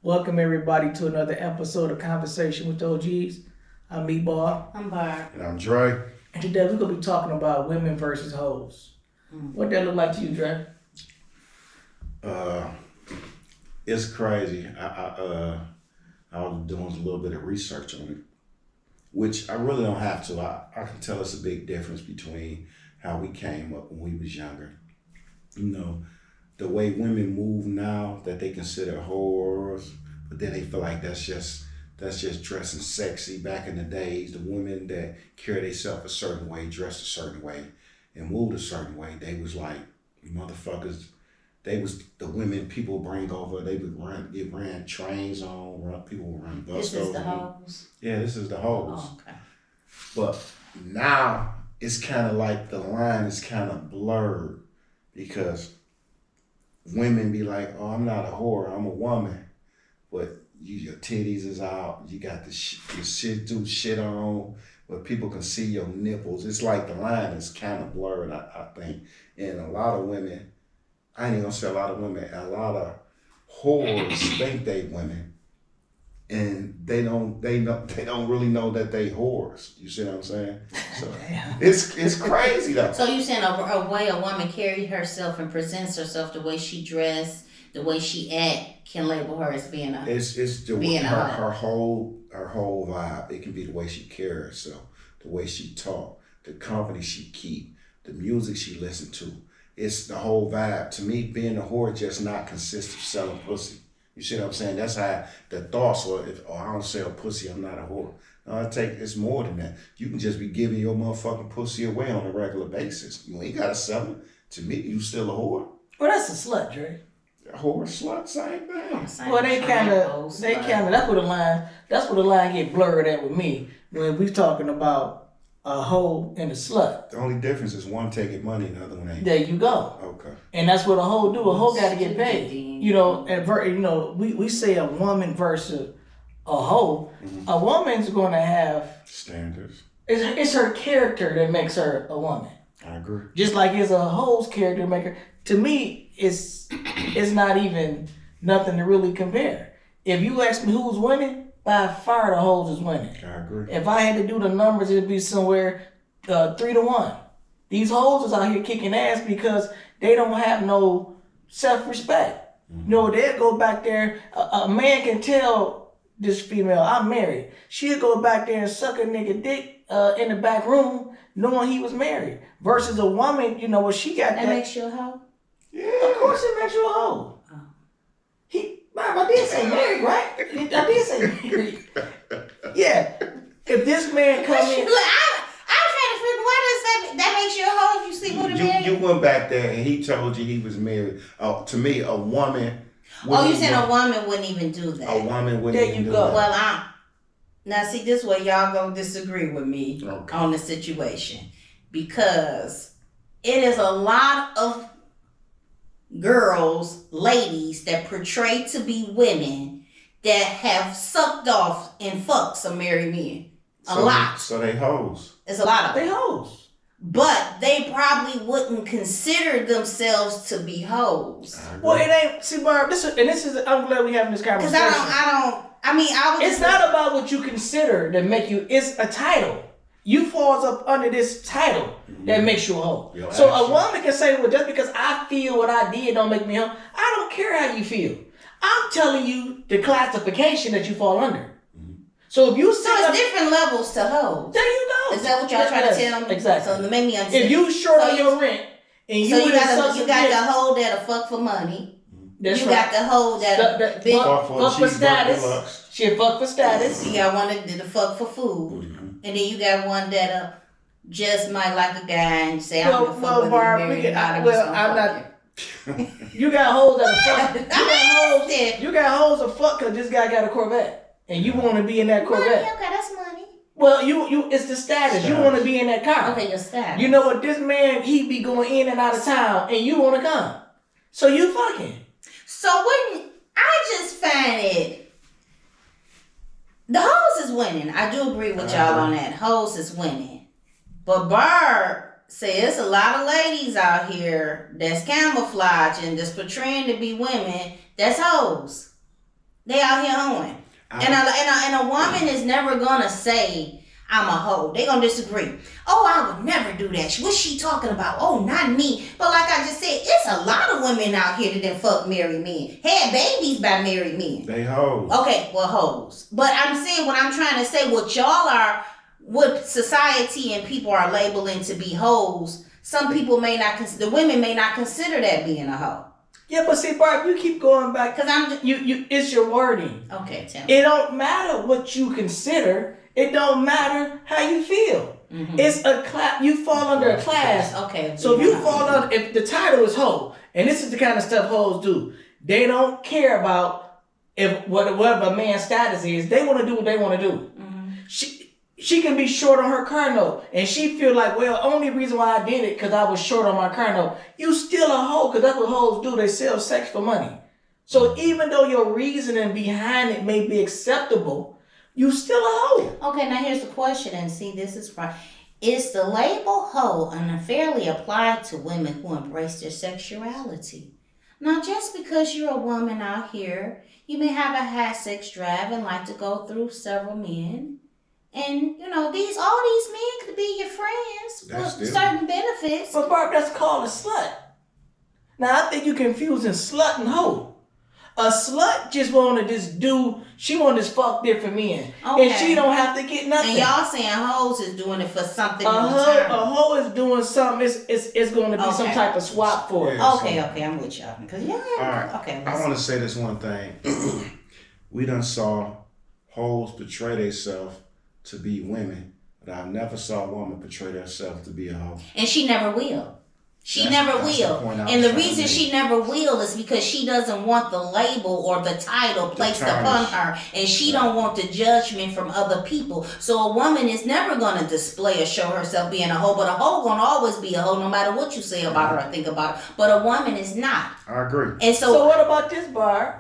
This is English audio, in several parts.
Welcome everybody to another episode of Conversation with the OGs. I'm Meatball. I'm Barb. And I'm Dre. And today we're gonna be talking about women versus hoes. What that look like to you, Dre? It's crazy. I was doing a little bit of research on it, which I really don't have to. I can tell it's a big difference between how we came up when we was younger. You know, the way women move now that they consider whores, but then they feel like that's just dressing sexy. Back in the days, the women that carry themselves a certain way, dressed a certain way, and moved a certain way, they was like motherfuckers. They was the women people bring over. They would ran trains on. People would run bus. This is the hoes. Yeah, this is the hoes. Oh, okay. But now it's kind of like the line is kind of blurred because women be like, "Oh, I'm not a whore. I'm a woman," but your titties is out. You got your shit on, but people can see your nipples. It's like the line is kind of blurred. I think, and a lot of women. I ain't gonna say a lot of women. A lot of whores think they women, and they don't really know that they whores. You see what I'm saying? So it's crazy though. So you saying a way a woman carries herself and presents herself, the way she dress, the way she act, can label her as being a. It's her whole vibe. It can be the way she carries herself, the way she talk, the company she keep, the music she listen to. It's the whole vibe. To me, being a whore just not consists of selling pussy. You see what I'm saying? That's how the thoughts were. I don't sell pussy, I'm not a whore. No, it's more than that. You can just be giving your motherfucking pussy away on a regular basis. You ain't gotta sell it. To me, you still a whore. Well, that's a slut, Dre. A whore, slut, same thing. Well, that's where the line get blurred at with me when we talking about a hoe and a slut. The only difference is one taking money and the other one ain't. There you go. Okay. And that's what a hoe do. A hoe got to get paid. You know, we say a woman versus a hoe. Mm-hmm. A woman's going to have standards. It's her character that makes her a woman. I agree. Just like it's a hoe's character maker. To me, it's not even nothing to really compare. If you ask me who's winning, by far the hoes is winning. I agree. If I had to do the numbers, it'd be somewhere 3-1. These hoes is out here kicking ass because they don't have no self-respect. Mm-hmm. You know, they'll go back there. A man can tell this female, I'm married. She'll go back there and suck a nigga dick in the back room knowing he was married. Versus a woman, you know, what she got that. makes you a hoe? Yeah. Of course it makes you a hoe. I did say married, right? I did say married. Yeah. If this man come in... I'm trying to figure why that makes you a hoe if you sleep with a man. You went back there and he told you he was married. To me, a woman... Oh, you said a woman wouldn't even do that. A woman wouldn't even do that. Well, now see, this way y'all gonna disagree with me on the situation. Because it is a lot of girls, ladies that portray to be women that have sucked off and fucked some married men. A lot. So they hoes. It's a lot of them. They hoes. But they probably wouldn't consider themselves to be hoes. Well, it ain't. See, Barb, I'm glad we having this conversation. Because it's not about what you consider that make you. It's a title. You falls up under this title that makes you a hoe. So a woman can say, well, just because I feel what I did don't make me a hoe. I don't care how you feel. I'm telling you the classification that you fall under. Mm-hmm. So if you it's different levels to hoes. There you go. Is that what y'all trying to tell me? Exactly. So to make me understand. If you short on your rent and you got the hoe that'll fuck for money. That's you right. got the hoe that'll fuck for status. She'll fuck for status. You got one that'll fuck for food. Mm-hmm. And then you got one that just might like a guy and say, I'm gonna fuck Barb, I'm not. You got hoes that fuck. You got hoes that fuck because this guy got a Corvette and you want to be in that Corvette. Money, okay, that's money. Well, you it's the status. You want to be in that car. Okay, your status. You know what? This man, he be going in and out of town, and you want to come. So you fucking. So when I just find it. The hoes is winning. I do agree with y'all on that. Hoes is winning. But Barb says a lot of ladies out here that's camouflaging, that's portraying to be women, that's hoes. They out here hoeing. And a woman is never gonna say, I'm a hoe. They gonna disagree. Oh, I would never do that. What's she talking about? Oh, not me. But like I just said, it's a lot of women out here that done fuck married men. Had babies by married men. They hoes. Okay, well, hoes. But I'm saying what I'm trying to say, what y'all are, what society and people are labeling to be hoes, some people may not the women may not consider that being a hoe. Yeah, but see, Barb, you keep going back. Cause I'm it's your wording. Okay, tell me. It don't matter what you consider. It don't matter how you feel. Mm-hmm. It's a class. You fall under a class. Okay. So if you fall under, if the title is hoe, and this is the kind of stuff hoes do, they don't care about if whatever a man's status is. They want to do what they want to do. Mm-hmm. She can be short on her car note, and she feel like, well, only reason why I did it because I was short on my car note. You still a hoe, because that's what hoes do. They sell sex for money. So even though your reasoning behind it may be acceptable, you still a hoe. Okay, now here's the question, and see, this is right. Is the label hoe unfairly applied to women who embrace their sexuality? Now, just because you're a woman out here, you may have a high sex drive and like to go through several men. And, you know, all these men could be your friends with certain benefits. But Barb, that's called a slut. Now, I think you're confusing slut and hoe. A slut just want to she want to just fuck different men. Okay. And she don't have to get nothing. And y'all saying hoes is doing it for something. A hoe is doing something, it's going to be some type of swap for it. Okay, I'm with y'all. Because okay. I want to say this one thing. We done saw hoes portray themselves to be women, but I never saw a woman portray herself to be a hoe. And she never will. She never will. And the reason she never will is because she doesn't want the label or the title placed upon her. And she don't want the judgment from other people. So a woman is never going to display or show herself being a hoe. But a hoe going to always be a hoe no matter what you say about her or think about her. But a woman is not. I agree. And so what about this, Barb?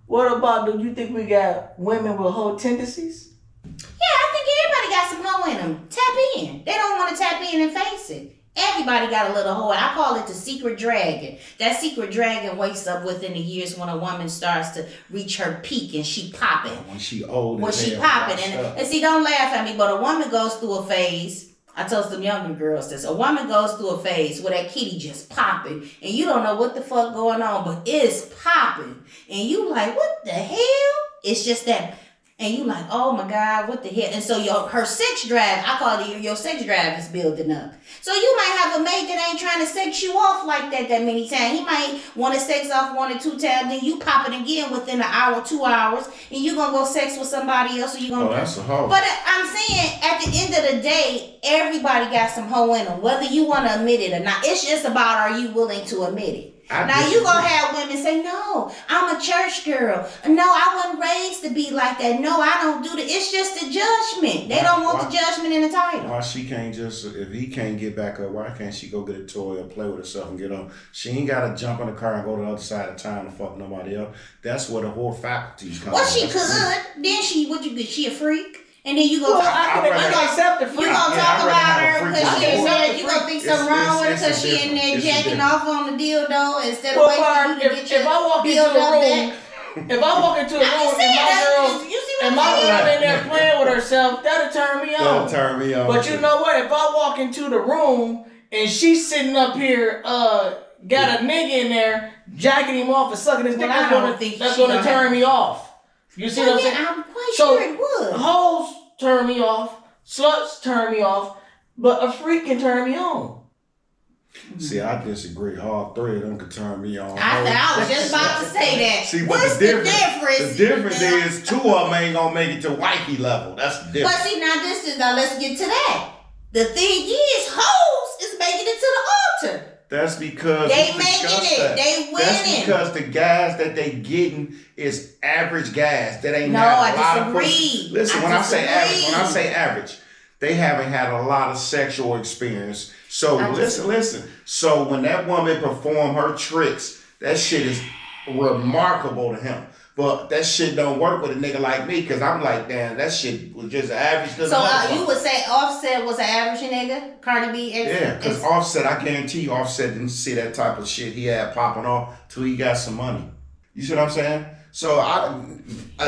What about, do you think we got women with hoe tendencies? Yeah, I think everybody got some hoe in them. Tap in. They don't want to tap in and face it. Everybody got a little hoe. I call it the secret dragon. That secret dragon wakes up within the years when a woman starts to reach her peak and she popping. When she old. When she popping. And see, don't laugh at me, but a woman goes through a phase. I told some younger girls this. A woman goes through a phase where that kitty just popping. And you don't know what the fuck going on, but it's popping. And you like, what the hell? It's just that. And you like, oh my God, what the hell? And so her sex drive, I call it your sex drive is building up. So you might have a mate that ain't trying to sex you off like that many times. He might want to sex off 1 or 2 times, then you pop it again within an hour, 2 hours, and you gonna go sex with somebody else, or you gonna. Oh, that's a hoe. But I'm saying, at the end of the day, everybody got some hoe in them, whether you want to admit it or not. It's just about, are you willing to admit it? Now you gonna have women say, no, I'm a church girl. No, I wasn't raised to be like that. No, I don't do that. It's just the judgment. They don't want the judgment in the title. Why she can't just, if he can't get back up, why can't she go get a toy and play with herself and get on? She ain't gotta jump in the car and go to the other side of town and fuck nobody else. That's where the whole faculties come. Well, she could. Then she a freak? And then you go accept the freak. You gonna talk about her because she in there. You gonna think something wrong with her because she in there jacking off on the dildo instead of waiting for you to get your dildo back. If I walk into a room and my girl in there playing with herself, that'll turn me on. That'll turn me on. But you know what? If I walk into the room and she's sitting up here, got a nigga in there jacking him off and sucking his dick, that's gonna turn me off. You see what I'm saying? I'm quite sure it would. Hoes turn me off, sluts turn me off, but a freak can turn me on. See, I disagree. All 3 of them could turn me on. I was just about to say that. See, what's the difference? The difference is 2 of them ain't gonna make it to wifey level. That's the difference. But see, now let's get to that. The thing is, hoes is making it to the altar. That's because they making it. They winning. That's because the guys that they getting is average guys that ain't no, had a lot of pussy. Listen, when I say average, they haven't had a lot of sexual experience. So listen. So when that woman perform her tricks, that shit is remarkable to him. But that shit don't work with a nigga like me, because I'm like, damn, that shit was just average. So you would say Offset was an average nigga? Cardi B? Yeah, because Offset, I guarantee you, Offset didn't see that type of shit he had popping off till he got some money. You see what I'm saying? So a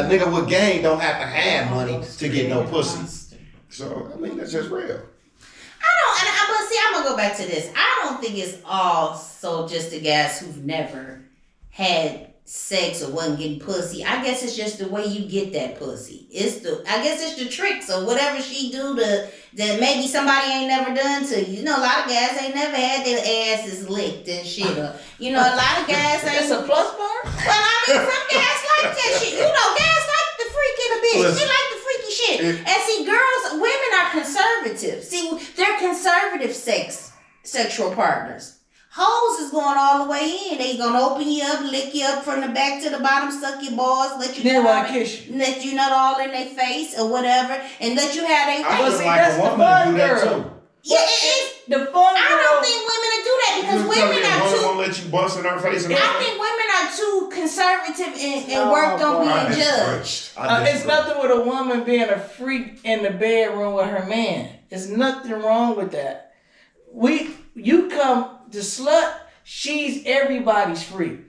nigga with game don't have to have money to get no pussy. So I mean that's just real. But see, I'm gonna go back to this. I don't think it's all so just the guys who've never had sex or wasn't getting pussy. I guess it's just the way you get that pussy. I guess it's the tricks or whatever she do that maybe somebody ain't never done to you. You know, a lot of guys ain't never had their asses licked and shit. Or, you know, a lot of guys ain't. That's a plus part? Well, I mean, some guys like that shit. You know, guys like the freak in a bitch. Listen. They like the freaky shit. And see, women are conservative. See, they're conservative sexual partners. Hoes is going all the way in. They gonna open you up, lick you up from the back to the bottom, suck your balls, let you let you nut all in their face or whatever, and let you have their I way. would like a woman to do that too. Yeah, it's The fun girl. I don't think women will do that because women are too. too. Won't let you bust in her face. I think women are too conservative and worked on being judged. It's nothing with a woman being a freak in the bedroom with her man. There's nothing wrong with that. You come to slut, she's everybody's freak.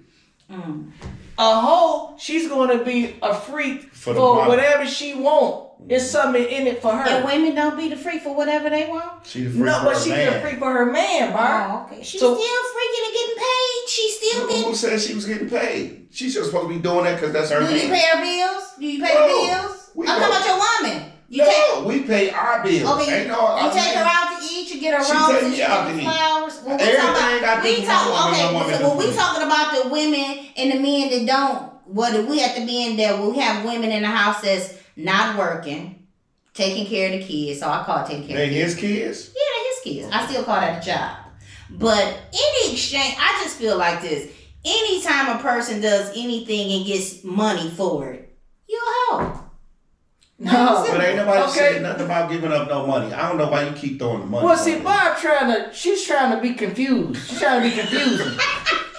A hoe, she's going to be a freak for whatever she wants. There's something in it for her. And women don't be the freak for whatever they want? She's a freak No, for but her she's man. a freak for her man, Barb. Oh, okay. She's So- still freaking and getting paid. She's still getting. Who said she was getting paid? She's just supposed to be doing that because that's her Do you man. pay her bills? Do you pay No, the bills? we I'm don't. talking about your woman. We pay our bills. Okay, Ain't no, you take her out to eat, you get her She roses, take me you out get to eat. flowers. Well, Everything got to we do talk, with okay, one woman so to when we do. talking about the women and the men that don't, what we have to be in there, we have women in the house that's not working, taking care of the kids. So I call it taking care They of the his kids? Yeah, they're his kids. I still call that a job. But any exchange, I just feel like this. Anytime a person does anything and gets money for it, you're a hoe. No. But ain't nobody Okay. saying nothing about giving up no money. I don't know why you keep throwing the money. Well, see, on it. Barb she's trying to be confused. She's trying to be confusing.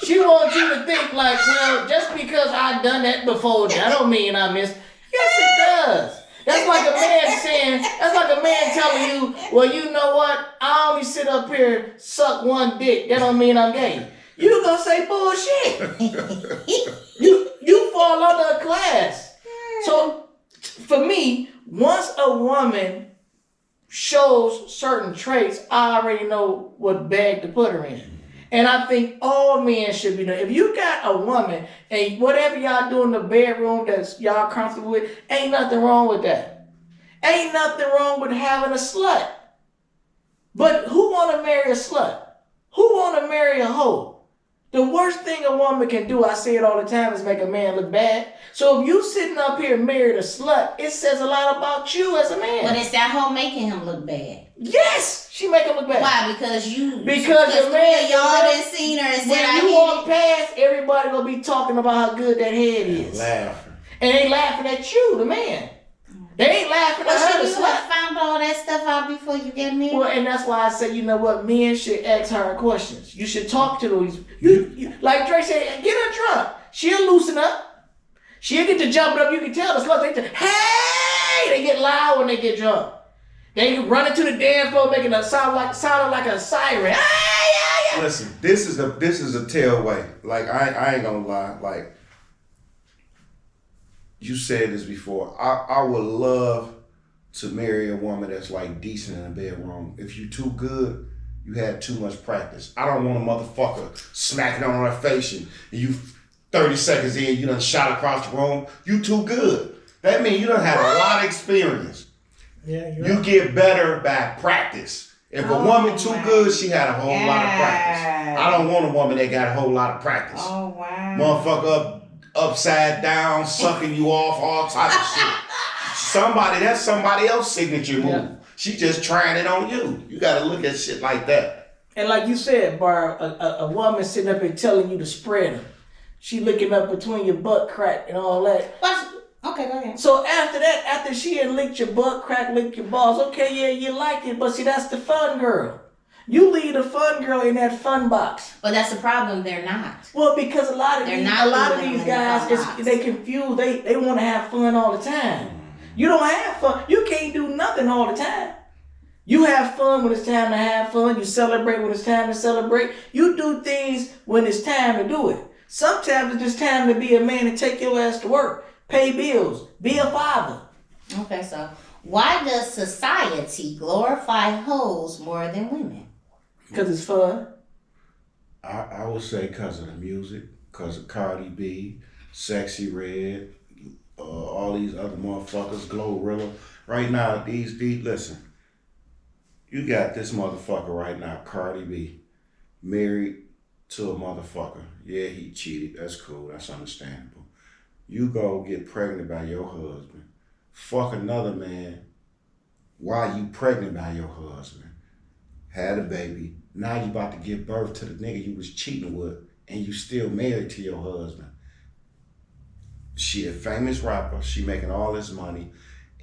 She wants you to think like, well, just because I've done that before, that don't mean I missed. Yes, it does. That's like a man telling you, well, you know what? I only sit up here, suck one dick. That don't mean I'm gay. You gonna say bullshit. You fall under a class. So for me, once a woman shows certain traits, I already know what bag to put her in. And I think all men should be done. If you got a woman and whatever y'all do in the bedroom that's y'all comfortable with, ain't nothing wrong with that. Ain't nothing wrong with having a slut. But who want to marry a slut? Who want to marry a hoe? The worst thing a woman can do, I say it all the time, is make a man look bad. So if you sitting up here married a slut, it says a lot about you as a man. But it's that hoe making him look bad. Yes, she make him look bad. Why? Because your your three man- of y'all done seen her and said, When I you hit walk it. past, everybody gonna be talking about how good that head is. Laughing. And they laughing at you, the man. They ain't laughing at her, Well, the should you have slut. found all that stuff out before you get married? Well, and that's why I say, you know what, men should ask hard questions. You should talk to those. You like Dre said, get her drunk. She'll loosen up. She'll get to jumping up. You can tell the sluts, they just, hey! They get loud when they get drunk. They run into the dance floor making a sounding like a siren. Hey, yeah, yeah. Listen, this is a tailway. Like I ain't gonna lie. Like you said this before. I would love to marry a woman that's like decent in the bedroom. If you too good, you had too much practice. I don't want a motherfucker smacking on her face and you 30 seconds in, you done shot across the room. You too good. That means you done have a lot of experience. Yeah, You get better by practice. If a woman too good, she had a whole lot of practice. I don't want a woman that got a whole lot of practice. Oh, wow. Motherfucker upside down, sucking you off, all type of shit. That's somebody else's signature move. Yeah. She just trying it on you. You gotta look at shit like that. And like you said, Barb, a woman sitting up here telling you to spread her. She looking up between your butt crack and all that. Okay, go ahead. So after that, after she had licked your butt crack, licked your balls, okay, yeah, you like it, but see, that's the fun girl. You leave the fun girl in that fun box. But that's the problem. They're not. Well, because a lot of They're these, not a lot of leaving these them in the guys, fun box. they confused. They want to have fun all the time. You don't have fun. You can't do nothing all the time. You have fun when it's time to have fun. You celebrate when it's time to celebrate. You do things when it's time to do it. Sometimes it's just time to be a man and take your ass to work, pay bills, be a father. Okay, so why does society glorify hoes more than women? Because it's fun. I would say because of the music, because of Cardi B, Sexy Red, all these other motherfuckers, Glorilla. Right now, these listen, you got this motherfucker right now, Cardi B, married to a motherfucker. Yeah, he cheated. That's cool. That's understandable. You go get pregnant by your husband. Fuck another man while you pregnant by your husband. Had a baby. Now you about to give birth to the nigga you was cheating with, and you still married to your husband. She a famous rapper. She making all this money,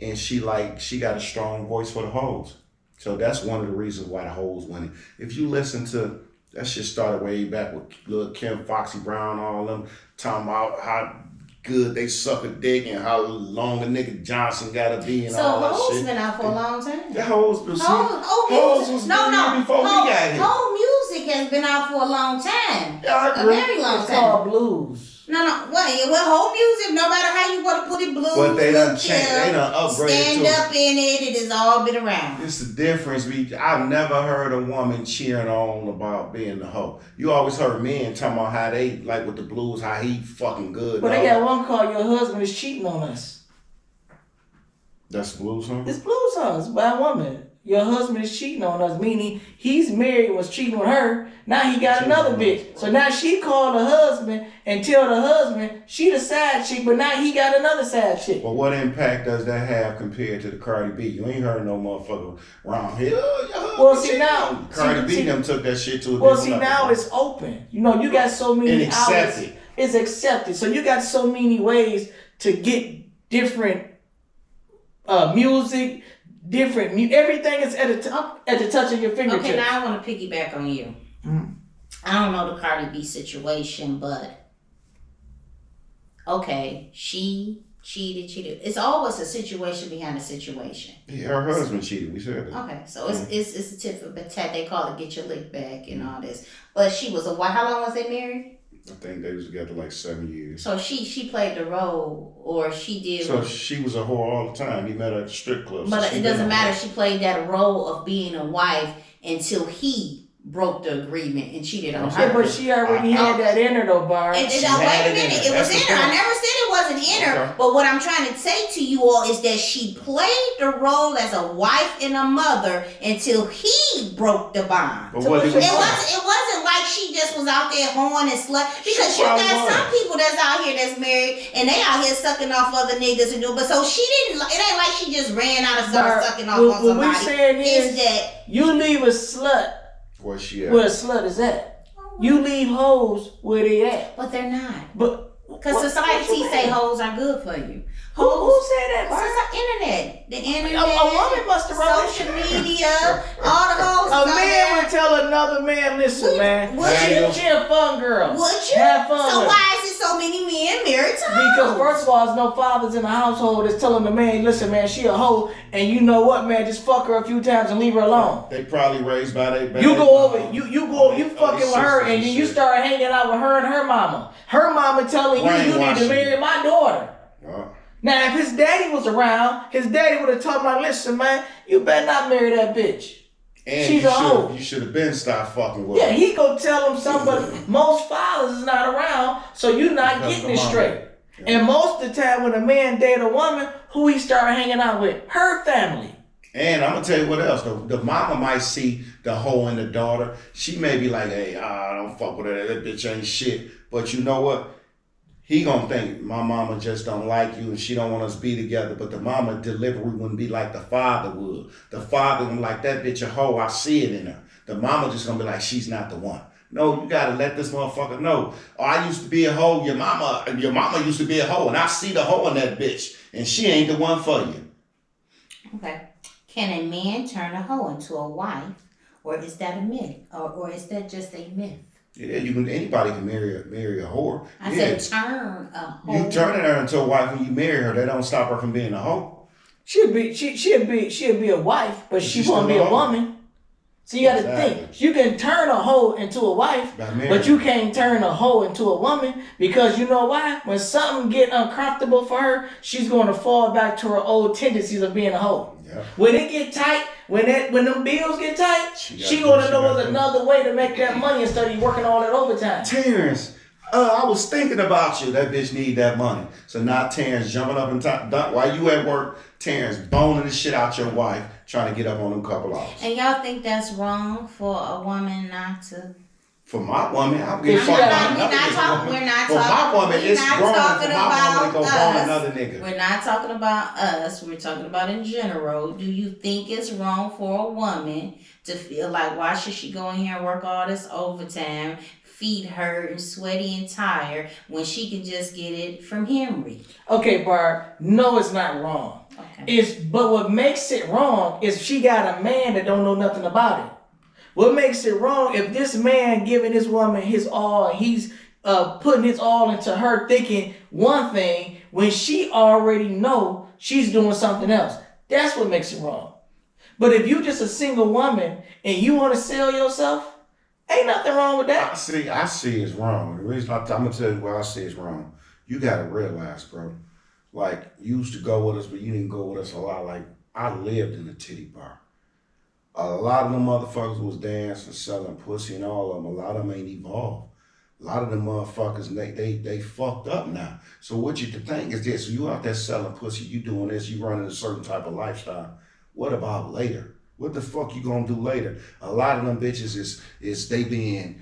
and she got a strong voice for the hoes. So that's one of the reasons why the hoes winning. If you listen to that shit, started way back with Lil Kim, Foxy Brown, all them talking about how good they suck a dick and how long a nigga Johnson gotta be and all that shit. So hoes been out for a long time. The hoes was Hoes before we got here. Whole music has been out for a long time. Yeah, I A agree. very long It's time. called blues. No. Well, whole music, no matter how you want to put it, blues, But they done Lil' changed. Kim, They done upgraded stand to it. up in it. It has all been around. It's the difference. I've never heard a woman cheering on about being the hoe. You always heard men talking about how they, like with the blues, how he fucking good. But they got one called Your Husband Is Cheating on Us. That's the blues song? It's blues songs by a woman. Your husband is cheating on us, meaning he's married, was cheating on her. Now he got another bitch. So now she called the husband and tell the husband she the side chick, but now he got another side chick. Well, what impact does that have compared to the Cardi B? You ain't heard no motherfucker around here. Well, see now, Cardi B them took that shit to a well, different see level. now it's open. You know, you got so many And accepted. outlets. It's accepted. So you got so many ways to get different music, everything is at the touch of your fingertips. Okay, now I want to piggyback on you. Mm. I don't know the Cardi B situation, but okay, she cheated. It's always a situation behind a situation. Yeah, her husband cheated. We said that. Okay, so it's a tip for tat. They call it get your lick back and all this. But she was a wife. How long was they married? I think they was together like 7 years. So she played the role, or she did. So she was a whore all the time. He met her at the strip club. But so it doesn't matter. She played that role of being a wife until he broke the agreement and cheated on Yeah, her. but she already had that in her though, Bar. And She wait had a it in minute, her. it was That's the in her. I point. never said it wasn't in her. Okay. But what I'm trying to say to you all is that she played the role as a wife and a mother until he broke the bond. But So what what's did your we point? say? It wasn't like she just was out there hoeing and slut. Because She you probably got was. some people that's out here that's married and they out here sucking off other niggas and doing. But so she didn't. It ain't like she just ran out and started Bar, sucking off what on we somebody. saying is that you leave a slut Where she at? where a slut is at. You leave hoes where they at. but they're not. But Because what society you say mean? hoes are good for you. Who said that, This Bar? is the internet. The internet. A woman must have wrote social media. All the hoes. A is out man there. would tell another man, listen, man, would you? she a fun girl. Would you? Have fun So with her. why is it so many men married to hoes? Because first of all, there's no fathers in the household that's telling the man, listen, man, she a hoe, and you know what, man, just fuck her a few times and leave her alone. They probably raised by their You go over, you Oh, fucking with her, and then you start hanging out with her and her mama. Her mama telling you need to Brainwashing. marry my daughter. Oh. Now, if his daddy was around, his daddy would have told him, like, listen, man, you better not marry that bitch. And She's a hoe. you should have been stopped fucking with Yeah, her. he go tell him something, but most fathers is not around, so you're not Because getting the it mama. straight. Yeah. And most of the time when a man date a woman, who he start hanging out with? Her family. And I'm gonna tell you what else. The mama might see the hoe in the daughter. She may be like, "Hey, I don't fuck with her. That bitch ain't shit." But you know what? He gonna think my mama just don't like you and she don't want us to be together. But the mama delivery wouldn't be like the father would. The father would be like, that bitch a hoe. I see it in her. The mama just gonna be like, she's not the one. No, you gotta let this motherfucker know. Oh, I used to be a hoe. Your mama used to be a hoe, and I see the hoe in that bitch, and she ain't the one for you. Okay. Can a man turn a hoe into a wife, or is that a myth, or is that just a myth? Yeah, anybody can marry a whore. I Yeah. said turn a hoe. You turning her into a wife when you marry her. That don't stop her from being a hoe. She'd be a wife, but she She's won't be still a a hoe. woman. So you got to Exactly. think. You can turn a hoe into a wife, By marriage. but you can't turn a hoe into a woman because you know why? When something get uncomfortable for her, she's going to fall back to her old tendencies of being a hoe. Yeah. When it get tight, when them bills get tight, she gotta gonna do- know she there's gotta another way to make that money instead of you working all that overtime. Terrence, I was thinking about you. That bitch need that money. So now Terrence jumping up and while you at work, Terrence boning the shit out your wife, trying to get up on them couple hours. And y'all think that's wrong for a woman not to? For my woman, I'm Yeah, getting she fucked got- up. We're not talking. We're not For my talking. woman, We're it's not wrong for talking my woman to go about bone us. another nigga. We're not talking about us. We're talking about in general. Do you think it's wrong for a woman to feel like why should she go in here and work all this overtime, feet hurt and sweaty and tired when she can just get it from Henry? Okay, Barb. No, it's not wrong. Okay. But what makes it wrong is she got a man that don't know nothing about it. What makes it wrong if this man giving this woman his all, he's putting his all into her thinking one thing when she already know she's doing something else. That's what makes it wrong. But if you just a single woman and you want to sell yourself, ain't nothing wrong with that. I see it's wrong. The reason I'm gonna tell you why I see it's wrong. You gotta realize, bro. Like you used to go with us, but you didn't go with us a lot. Like I lived in a titty bar. A lot of them motherfuckers was dancing, selling pussy, and all of them. A lot of them ain't evolved. A lot of them motherfuckers, they fucked up now. So what you think is this: you out there selling pussy, you doing this, you running a certain type of lifestyle. What about later? What the fuck you gonna do later? A lot of them bitches is they being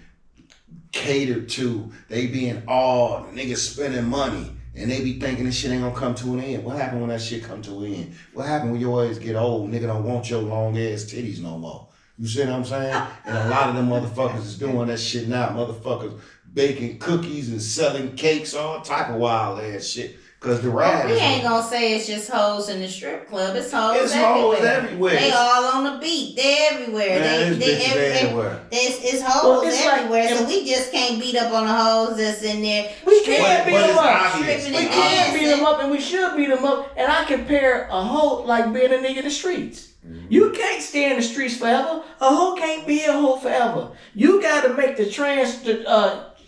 catered to, they being all niggas spending money, and they be thinking this shit ain't gonna come to an end. What happened when that shit come to an end? What happened when your ass get old? Nigga don't want your long ass titties no more. You see what I'm saying? And a lot of them motherfuckers is doing that shit now. Motherfuckers baking cookies and selling cakes, all type of wild ass shit. Cause the ride We is ain't gonna say it's just hoes in the strip club. It's hoes It's everywhere. hoes everywhere. They all on the beat. They everywhere. Man, they it's bitches everywhere. It's hoes Well, it's like- everywhere. So we just can't beat up on the hoes that's in there. We can't beat But them it's up. obvious. Stripping We and can dancing. beat them up and we should beat them up. And I compare a hoe like being a nigga in the streets. You can't stay in the streets forever. A hoe can't be a hoe forever. You got to make the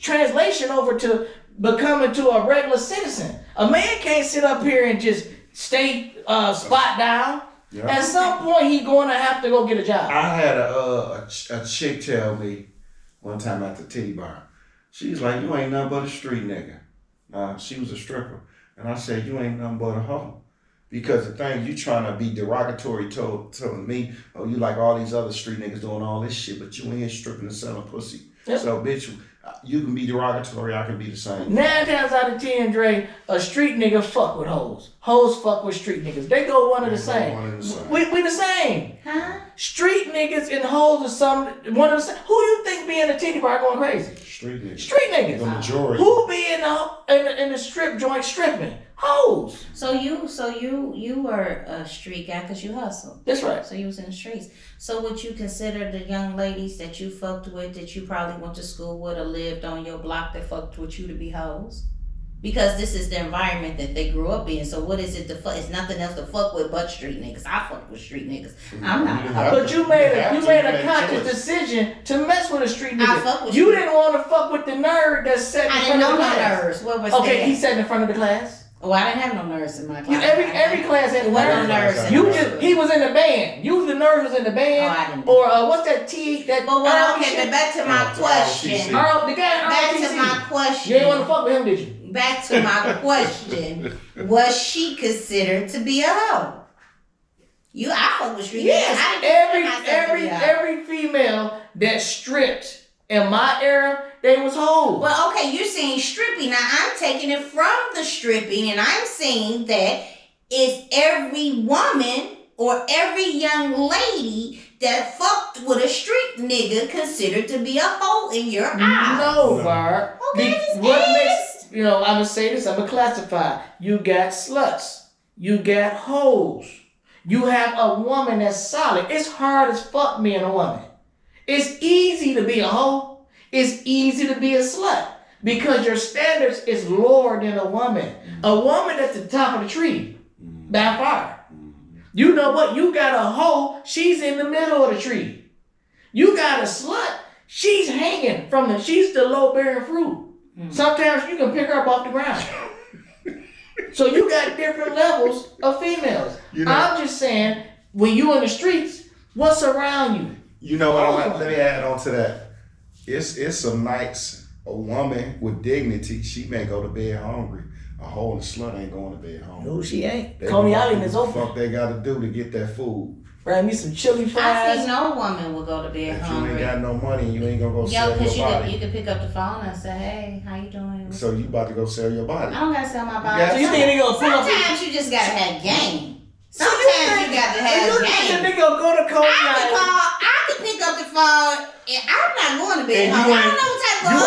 translation over to becoming to a regular citizen. A man can't sit up here and just stay spot down. Yeah. At some point, he going to have to go get a job. I had a chick tell me one time at the titty bar. She's like, you ain't nothing but a street nigga. She was a stripper. And I said, you ain't nothing but a hoe. Because the thing, you trying to be derogatory telling me, oh, you like all these other street niggas doing all this shit, but you ain't here stripping and selling pussy. Yep. So, bitch, you can be derogatory, I can be the same. 9 times out of 10, Dre, a street nigga fuck with hoes. Hoes fuck with street niggas. They go one and the They go same. one and the same. We the same. Huh? Street niggas and hoes are one of the same. Who you think be in the titty bar going crazy? Street niggas. Street The niggas. majority. Who be in the strip joint stripping? Hoes. So you were a street guy because you hustled. That's right. So you was in the streets. So would you consider the young ladies that you fucked with, that you probably went to school with or lived on your block that fucked with you to be hoes? Because this is the environment that they grew up in. So what is it to fuck? It's nothing else to fuck with but street niggas. I fuck with street niggas. I'm not a hoe. But you made a conscious decision to mess with a street I nigga. fuck with You street- didn't want to fuck with the nerd that sat in I front didn't of know the no class. nerds. What was Okay, that? he sat in front of the class. Oh, I didn't have no nerds in my class. Every class had It wasn't no nerds. nerds in You my just class. he was in the band. You the nerd was in the band. Oh, I didn't. Or what's that T that But what? Earl Okay, shit? but back to my Oh, question. ROTC. Earl, the guy Back ROTC. to my question. You ain't want to fuck with him, did you? Back to my question. Was she considered to be a hoe? I fuck with street Yes. niggas. I didn't consider myself to be a hoe. Every female that stripped in my era, they was hoes. Well, okay, you're saying stripping. Now I'm taking it from the stripping, and I'm saying that it's every woman or every young lady that fucked with a street nigga considered to be a hoe in your eyes. No, No. Barb. Okay, just What ask. makes I'm gonna say this. I'm gonna classify. You got sluts. You got hoes. You have a woman that's solid. It's hard as fuck being a woman. It's easy to be a hoe. It's easy to be a slut because your standards is lower than a woman. A woman at the top of the tree, by far. You know what? You got a hoe. She's in the middle of the tree. You got a slut. She's hanging she's the low bearing fruit. Sometimes you can pick her up off the ground. So you got different levels of females. You know, I'm just saying, when you in the streets, what's around you? You know what? Let me add on to that. It's some nights a woman with dignity, she may go to bed hungry. A whole slut ain't going to bed hungry. No, she ain't. They Coney gonna Island do is what open. the fuck they got to do to get that food. Bring me some chili I fries. think no woman will go to bed If you ain't hungry. got no money, you ain't gonna go Yo, sell because your you body. can pick up the phone and say, hey, how you doing? So you about to go sell your body. I don't gotta sell my body. got So you think they gonna pull up? Sometimes you just gotta have game. So Sometimes you got to have you game. think the nigga go to Coney Island? I can pick up the phone and I'm not going to bed And home. I don't know what type of you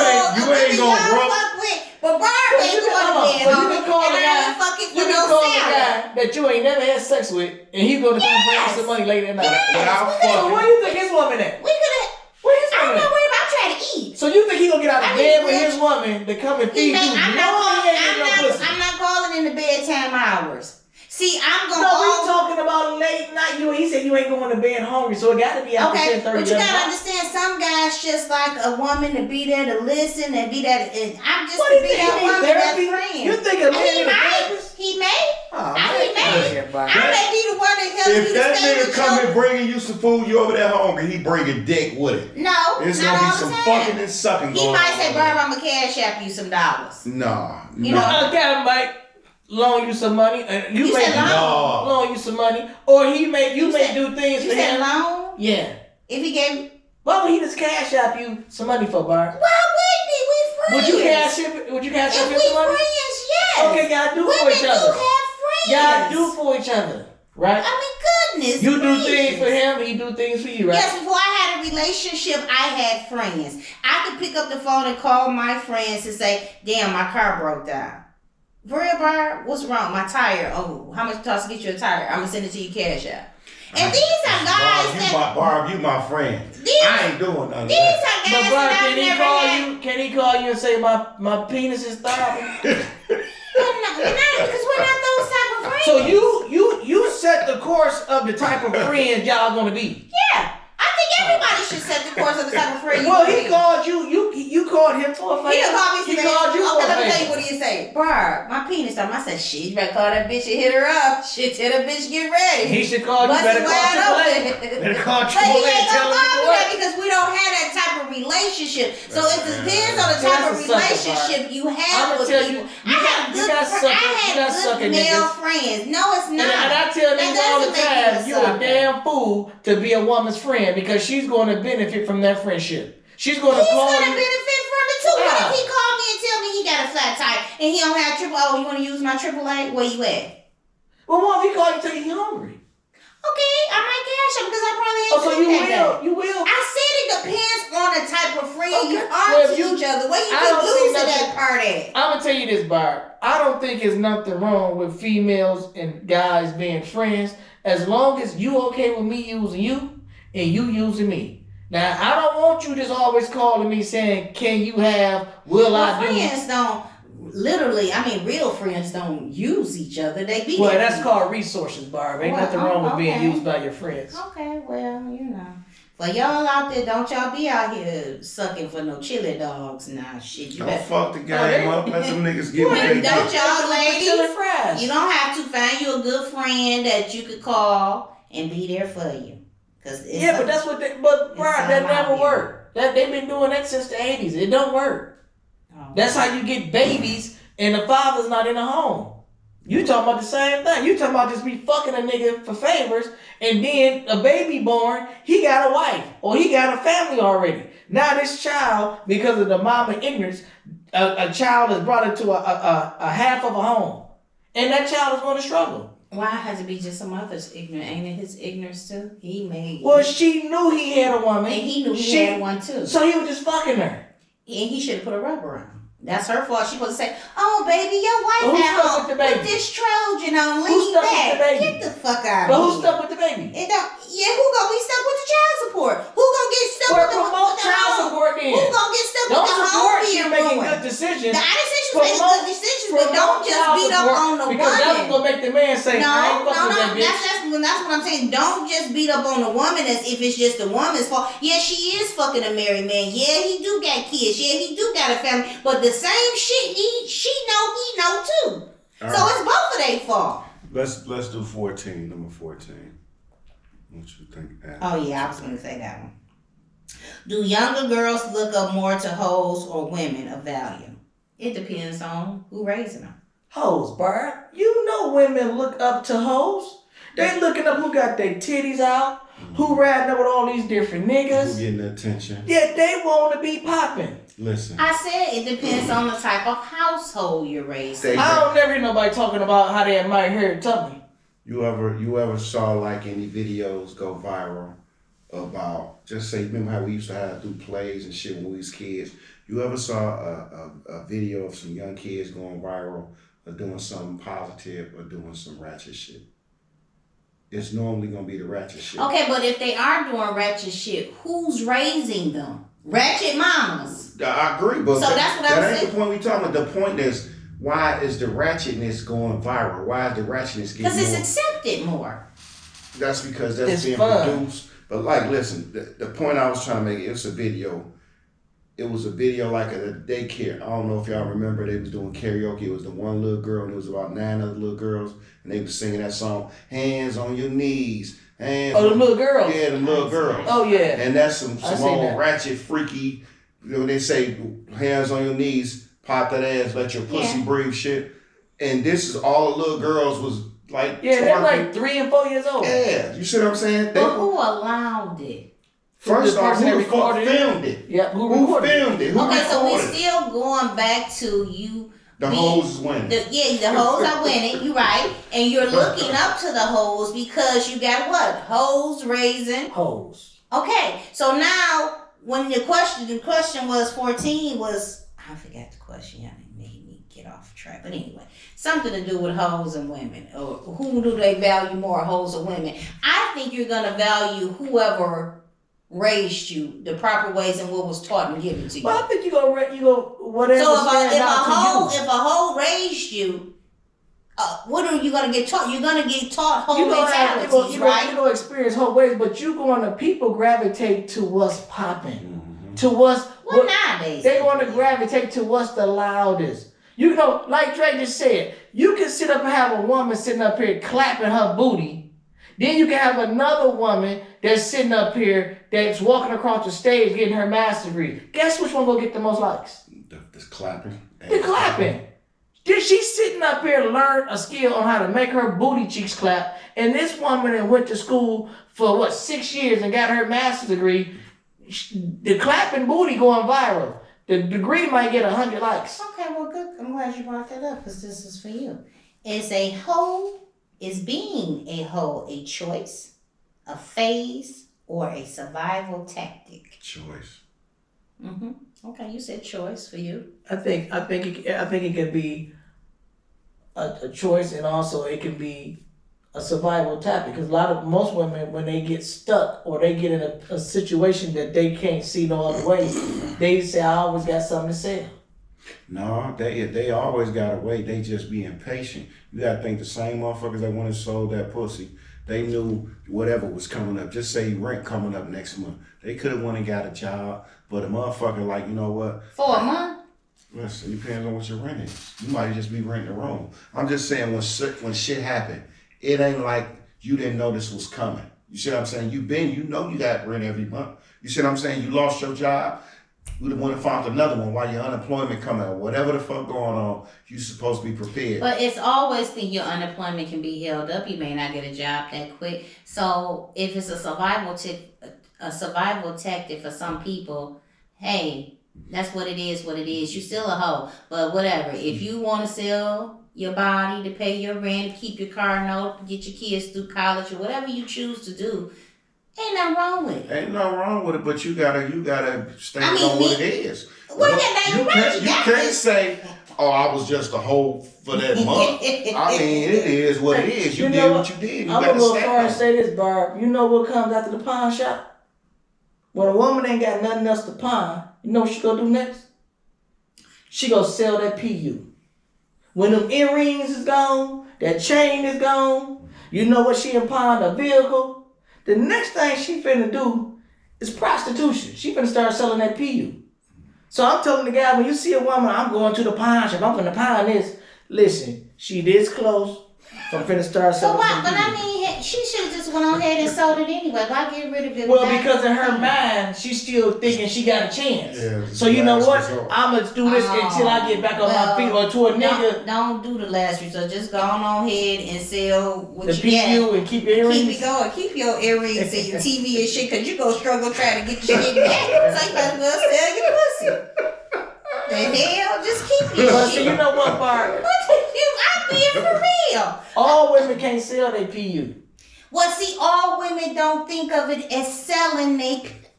ain't gonna y'all rub- fuck with, but Barb So ain't you going to can- bed so you home. can call And the I guy- ain't fucking You for can no call the salad. guy that you ain't never had sex with, and he gonna come bring you some money later at night. Without So fucking. where you think his woman at? We could have. Where his I'm woman not at? worried about trying to eat. So you think he gonna get out of I bed mean, with his woman to come and feed you? I'm No, he ain't getting no pussy. not calling in the bedtime hours. See, I'm going No, we talking about late night. He said you ain't going to bed hungry, so it got to be after Okay, 10:30. but you gotta understand, some guys just like a woman to be there to listen and be there. I'm just What to do be you think? that He need woman, that therapy? friend. You think a man he need a may, therapist? he may. Oh, I man, may. get out of here, I may be the one that helps If you that to stay nigga with come your. and bringing you some food, you over there hungry, he bringing dick with it. No, It's not gonna be all some the fucking time. and sucking He going might on. say, "Barb, I'ma cash app you some dollars." Nah, You nah. know, A guy might loan you some money. You may said loan? loan you some money, or you may do things You for said him. loan? Yeah. If he gave, Why would he just cash app you some money for, Barb? why would we? We friends. Would you cash him? Would you cash If him we some money? friends, yes. Okay, y'all do for Women each do other. have friends. Y'all do for each other, right? I mean, goodness. You do gracious. things for him, he do things for you, right? Yes, before I had a relationship, I had friends. I could pick up the phone and call my friends and say, damn, my car broke down. For real, Barb, what's wrong? My tire. Oh, how much it costs to get you a tire? I'm going to send it to you cash out. And these are guys Barb, you my friend. These- I ain't doing nothing. these are guys But Barb, that I've never had. Can he call you and say my penis is throbbing? Because we're not those type of friends. So you set the course of the type of friends y'all gonna be. Yeah. I think everybody should set the course of the type of friend you Well, wanna he be. called you called him for a favor. He done called me He today. called you for Okay, a let me tell you favor. what he say. Barb, my penis. I said, shit, you better call that bitch and hit her up. Shit, tell that bitch get ready. He should call you. Bust Better it call wide AAA. open. Better call But he AAA and ain't tell gonna him call me what. that because we don't have that type of relationship. So it depends on the type of That's a sucker, relationship you have I'ma with tell people. you, you got sucker I had male niggas. friends. No, it's And, not. I tell That niggas all the doesn't make time, you you a sucker. damn fool to be a woman's friend because she's going to benefit from that friendship. She's going to He's call gonna you. benefit from it too. What How? if he called me and tell me he got a flat tire and he don't have triple? Oh, you want to use my AAA? Where you at? Well, what if he call you and tell you he's hungry? Okay, I might cash him because I probably ain't Oh, so cooked you that day. will. You will. I said it depends on the type of friend you Okay. are Well, to if you- each other. Where you I get don't see losing nothing- that part at? I'm gonna tell you this, Barb. I don't think there's nothing wrong with females and guys being friends as long as you okay with me using you and you using me. Now, I don't want you just always calling me saying, "Can you have? Will Well, I do?" friends don't literally. I mean, real friends don't use each other. They be. Well, there that's for called resources, Barb. Ain't Well, nothing wrong with being okay. used by your friends. you. Okay, well, you know. For y'all out there, don't y'all be out here sucking for no chili dogs. Nah, shit. You Don't better. fuck the game up. Let them niggas get what Don't they get. y'all ladies. Chili fries. You don't have to find you a good friend that you could call and be there for you. Cause it's Yeah, but that's what they. But It's Barb, some that out never here. worked. They've been doing that since the '80s. It don't work. Oh. That's how you get babies and the father's not in the home. You talking about the same thing. You talking about just be fucking a nigga for favors and then a baby born, he got a wife or he got a family already. Now this child, because of the mama ignorance, a child is brought into a half of a home. And that child is going to struggle. Why has it be just some others ignorant? Ain't it his ignorance too? He made. Well, she knew he had a woman. and he knew he She- had one too. So he was just fucking her. And he should have put a rubber on. That's her fault. She supposed to say, "Oh, baby, your wife Well, who at stuck home. with the baby? Put this Trojan on. Who Lean stuck with back. the baby? Get the fuck out But of who here." stuck with the baby? It don't. Yeah, who gonna be stuck with the child support? Who gonna get stuck Well, with the promote with the child home? support then. Who gonna get stuck Don't with the home support you being making ruined? good decisions. The decisions make good decisions, but don't just beat up on the because that's woman. gonna make the man say, No, I ain't fucking with that bitch. That's that's what I'm saying. Don't just beat up on the woman as if it's just the woman's fault. Yeah, she is fucking a married man. Yeah, he do got kids. Yeah, he do got a family. But the same shit he know too. All So right. it's both of their fault. Let's do 14. Number 14. What you think? Adam? Oh yeah, I was gonna say that one. Do younger girls look up more to hoes or women of value? It depends on who raising them. Hoes, Bird. You know women look up to hoes. They looking up who got their titties out, who riding up with all these different Who niggas. getting the attention? Yeah, they want to be popping. Listen. I said it depends on the type of household you're raised in. They- I don't never hear nobody talking about how they admire Harriet Tubman. You ever saw like any videos go viral about, just say, remember how we used to have to do plays and shit when we was kids? You ever saw a video of some young kids going viral or doing something positive or doing some ratchet shit? It's normally gonna be the ratchet shit. Okay, but if they are doing ratchet shit, who's raising them? Ratchet mamas. I agree, but So that's what I'm that ain't saying. the point we talking about. The point is, why is the ratchetness going viral? Why is the ratchetness Because getting it's more? accepted more. That's because that's It's being fun. produced. But like, listen, the point I was trying to make, it was a video. It was a video like at a daycare. I don't know if y'all remember, they was doing karaoke. It was the one little girl and it was about 9 other little girls. And they was singing that song, hands on your knees. Hands Oh, the on-" little girls. Yeah, the little girls. Oh, yeah. And that's some I seen old that. ratchet, freaky, you know, they say hands on your knees, pop that ass, let your pussy Yeah. breathe shit. And this is all the little girls was like, Yeah, they're twerking. like 3 and 4 years old. Yeah, you see what I'm saying? They, But who allowed it? first the off, person who that the fuck recorded it? filmed it? Yep, Who recorded it? filmed it? Who Okay, so we recorded it? still going back to you. The we- hoes is winning. The hoes are winning, you right. And you're looking up to the hoes because you got what? Hoes raising. Hoes. Okay, so now when the question was 14 was, I forgot the question. Y'all made me get off track. But anyway, something to do with hoes and women. Or who do they value more, hoes or women? I think you're going to value whoever raised you the proper ways and what was taught and given to you. Well, I think you go whatever So stands if out to you. a hoe raised you, what are you gonna get taught? You're gonna get taught hoe You gonna have, mentalities, right? you gonna experience whole ways, but you gonna people gravitate to what's popping, Mhm. to what's Well, what, nowadays they want to gravitate to what's the loudest. You know, like Dre just said, you can sit up and have a woman sitting up here clapping her booty. Then you can have another woman that's sitting up here that's walking across the stage getting her master's degree. Guess which one will get the most likes? The clapping. The clapping. Did she sitting up here learn a skill on how to make her booty cheeks clap? And this woman that went to school for 6 years and got her master's degree, the clapping booty going viral. The degree might get 100 likes. Okay, well, good. I'm glad you brought that up because this is for you. Is being a hoe a choice, a phase, or a survival tactic? Choice. Mm-hmm. Okay, you said choice for you. I think it can be a choice, and also it can be a survival tactic. Because most women, when they get stuck or they get in a situation that they can't see no other way, they say, "I always got something to say." No, they always got a way. They just be impatient. You gotta think the same motherfuckers that went and sold that pussy, they knew whatever was coming up. Just say rent coming up next month. They could have went and got a job, but a motherfucker like, you know what? For a month? Listen, it depends on what your rent is. You might just be renting a room. I'm just saying when shit happened, it ain't like you didn't know this was coming. You see what I'm saying? You know you got rent every month. You see what I'm saying? You lost your job. You would have found another one while your unemployment coming or whatever the fuck going on. You supposed to be prepared. But it's always think your unemployment can be held up. You may not get a job that quick. So if it's a survival tactic for some people, hey, that's what it is. You still a hoe, but whatever. If you want to sell your body to pay your rent, keep your car note, get your kids through college, or whatever you choose to do, ain't nothing wrong with it. Ain't nothing wrong with it, but you gotta stand I mean, on what it is. Well, yeah, now you're right. You can't say, "Oh, I was just a hoe for that month." I mean, it is what it is. You did what you did. You I'm gotta gonna go stand far on and it. say this, Barb. You know what comes after the pawn shop? When a woman ain't got nothing else to pawn, you know what she gonna do next? She gonna sell that PU. When them earrings is gone, that chain is gone, You know what? She impound a vehicle. The next thing she finna do is prostitution. She finna start selling that PU. So I'm telling the guy, when you see a woman, I'm going to the pawn shop. I'm finna pawn this. Listen, she this close. So I'm finna start So selling why? some But I PU. mean, she should have just went on ahead and sold it anyway. Why get rid of it? Well, back? because in her mind, she's still thinking she got a chance. Yeah, So you know last what? resort. I'm gonna do this until I get back on my feet, or to a nigga Don't do the last resort. Just go on ahead and sell what the you got. PU and keep your earrings. Keep it going. Keep your earrings and your TV and shit, cause you gonna struggle trying to get your shit back. So you better go sell your pussy. The hell? Just keep your But shit. see, you know what, Barb? I'm being for real. All women can't sell their PU. Well, see, all women don't think of it as selling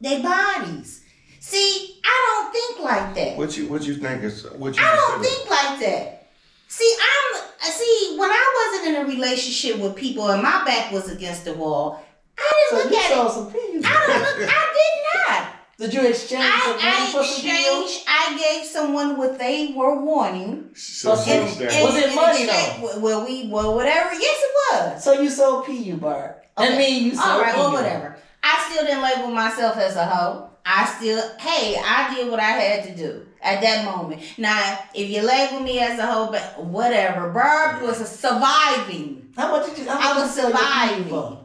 their bodies. See, I don't think like that. What you think is what you I don't consider? think like that. See, when I wasn't in a relationship with people and my back was against the wall, I So didn't you look at sold it. some PU. I did not. Did you exchange some money I for some PU? exchanged. I gave someone what they were wanting. So And- she and- understand. Was it money, though? Well, whatever. Yes, it was. So you sold PU, Barb. I Okay. mean, you sold All right, PU. well, whatever. I still didn't label myself as a hoe. I did what I had to do at that moment. Now, if you label me as a hoe, but whatever. Barb was surviving. How much did you? How I much was did you sell your surviving. PU for?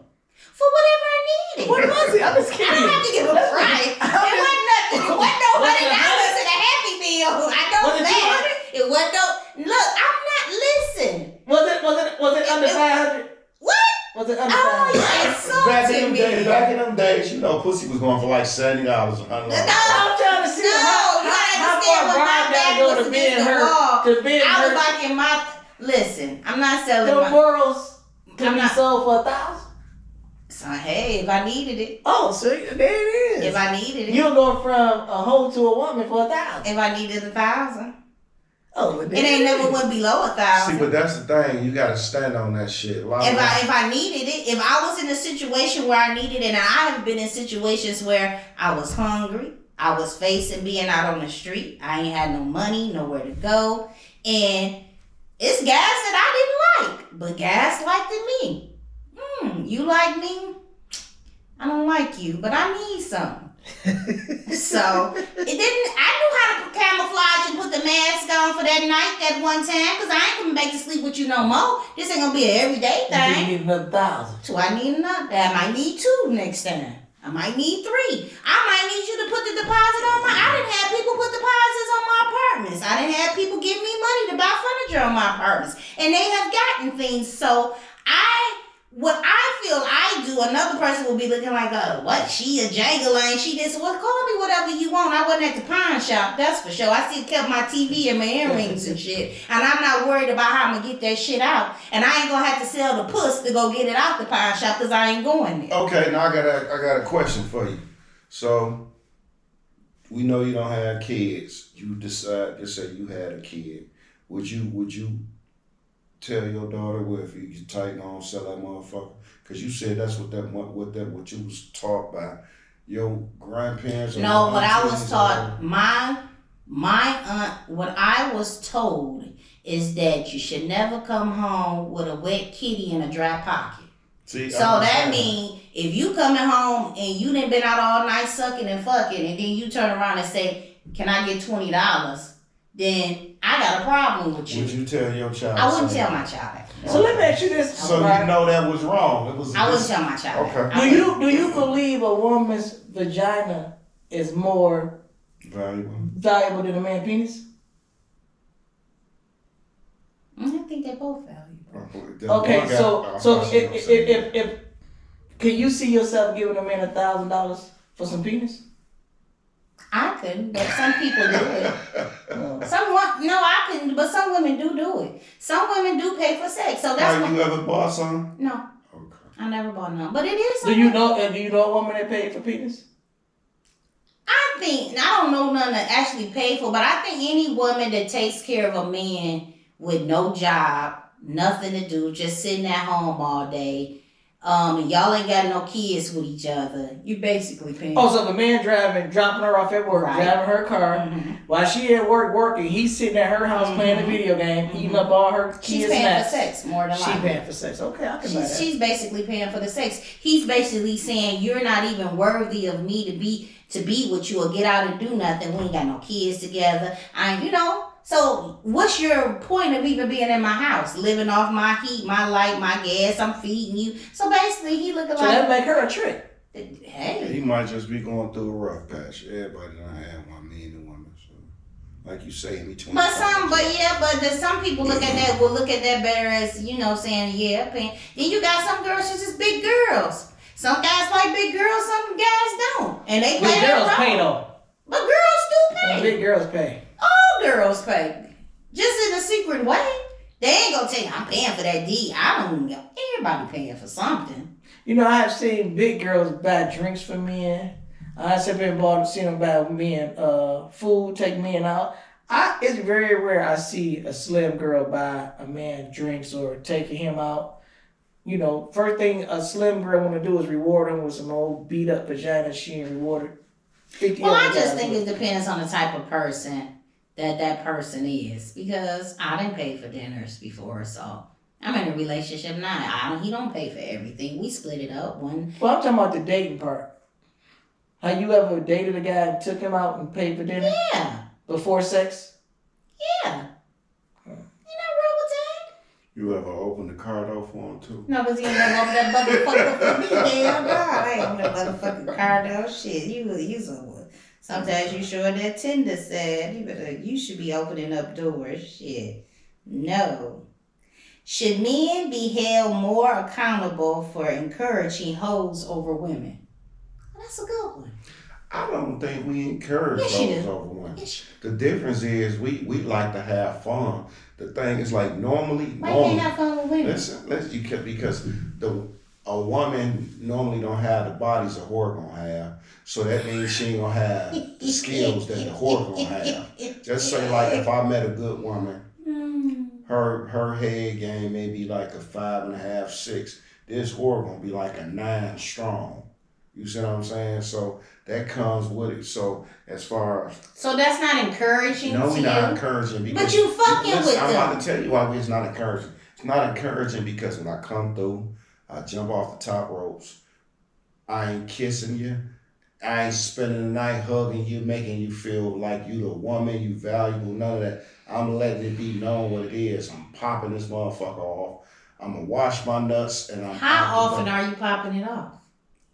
For whatever I needed. What was it? I'm just I kidding. don't have to give a price. It wasn't nothing. It wasn't no Was it $100 in a Happy Meal. I know Was it that. It wasn't no. Look, I'm not. Listen. Was it under 500? What? Was it under Oh, 500? you Back insulted in them me. days, pussy was going for like $70 or $100. No. I'm trying to see No, how you gotta far understand when my Barb back gotta go was to being against the her wall. to being I was her. like in my. Listen, I'm not selling The my. worlds can I'm be not- sold for 1,000. So hey, if I needed it, Oh, so there it is. if I needed it, You'll go from a hoe to a woman for 1,000. if I needed 1,000, Oh, but it ain't never went below See, 1,000. but that's the thing. You gotta stand on that shit. A lot of If I needed it, if I was in a situation where I needed it, and I have been in situations where I was hungry, I was facing being out on the street, I ain't had no money, nowhere to go, and it's guys that I didn't like, but guys liked me. You like me? I don't like you, but I need something. So it didn't. I knew how to camouflage and put the mask on for that night, that one time, because I ain't coming back to sleep with you no more. This ain't gonna be an everyday you thing. need another 1,000. So I need another. I might need 2 next time. I might need 3. I might need you to put the deposit on my. I didn't have people put deposits on my apartments. I didn't have people give me money to buy furniture on my apartments, and they have gotten things. So what I feel I do, another person will be looking like, what? She a jangler and she this. Well, call me whatever you want. I wasn't at the pawn shop, that's for sure. I still kept my TV and my earrings and shit. And I'm not worried about how I'm going to get that shit out. And I ain't going to have to sell the puss to go get it out the pawn shop because I ain't going there. Okay, now I got a question for you. So we know you don't have kids. You decide to say you had a kid. Would you tell your daughter, well, if you tight on sell that motherfucker? Because you said that's what you was taught by your grandparents. Or No, your what I aunties was or taught, my aunt, what I was told is that you should never come home with a wet kitty in a dry pocket. See, So that means if you coming home and you done been out all night sucking and fucking, and then you turn around and say, "Can I get $20?" Then I got a problem with you. Would you tell your child? I wouldn't the tell same? my child that. So let me ask you this. So Barb. you know that was wrong. It was. I wouldn't tell my child Okay. that. I wouldn't. Do you believe a woman's vagina is more Valuable. valuable than a man's penis? I think they both valuable. Okay, so if can you see yourself giving a man $1,000 for some penis? I couldn't, but some people do it. I couldn't, but some women do it. Some women do pay for sex, so that's Have you ever bought some? No, Okay. I never bought none. But it is. Do you know a woman that paid for penis? I don't know none that actually paid for, but I think any woman that takes care of a man with no job, nothing to do, just sitting at home all day, and y'all ain't got no kids with each other, you basically paying. Oh, so the man dropping her off at work, Right. driving her car, while she at work working, he's sitting at her house playing a video game, eating up all her kids' She's paying snacks. for sex more than She likely. paying for sex. Okay, I can buy that. She's basically paying for the sex. He's basically saying you're not even worthy of me to be with you or get out and do nothing. We ain't got no kids together. So what's your point of even being in my house? Living off my heat, my light, my gas, I'm feeding you. So basically he looking So like that make her a trick. hey. He might just be going through a rough patch. Everybody done had one, man and woman. So, like you say, me 20. But there's some people look at that better as, saying, yeah, paying. Then you got some girls who's just big girls. Some guys like big girls, some guys don't. And they play Big their girls role. pay though. But girls do pay. Big girls pay. All girls pay. Just in a secret way. They ain't gonna tell you, I'm paying for that D. I don't know. Everybody paying for something. I have seen big girls buy drinks for men. I have seen them buy men food, take men out. It's very rare I see a slim girl buy a man drinks or taking him out. First thing a slim girl want to do is reward him with some old beat up vagina she ain't rewarded 50 Well, I other just guys think with. it depends on the type of person that person is. Because I didn't pay for dinners before, so I'm in a relationship now. He don't pay for everything. We split it up. Well, I'm talking about the dating part. Have you ever dated a guy and took him out and paid for dinner Yeah. before sex? Yeah. You not wrong with that? You ever open the car door for him too? No, because you ain't gonna open that motherfucker for me. Hell no, I ain't open that motherfucking car door. Shit, you so sometimes you sure that Tinder said you should be opening up doors. Shit. No. Should men be held more accountable for encouraging hoes over women? Well, that's a good one. I don't think we encourage Yes, you those do. over women. Yes. The difference is we like to have fun. The thing is like normally. Why you can't have fun with women? Listen, because a woman normally don't have the bodies a whore gonna have. So that means she ain't gonna have the skills that the whore gonna have. Just say like if I met a good woman, her head game may be like a 5.5, 6. This whore gonna be like a 9 strong. You see what I'm saying? So that comes with it. So as far as So that's not encouraging no, to we're you? not encouraging because But you fucking with I'm them. about to tell you why it's not encouraging. It's not encouraging because when I come through, I jump off the top ropes. I ain't kissing you. I ain't spending the night hugging you, making you feel like you the woman, you valuable, none of that. I'm letting it be known what it is. I'm popping this motherfucker off. I'm gonna wash my nuts and I'm How often are you popping it off?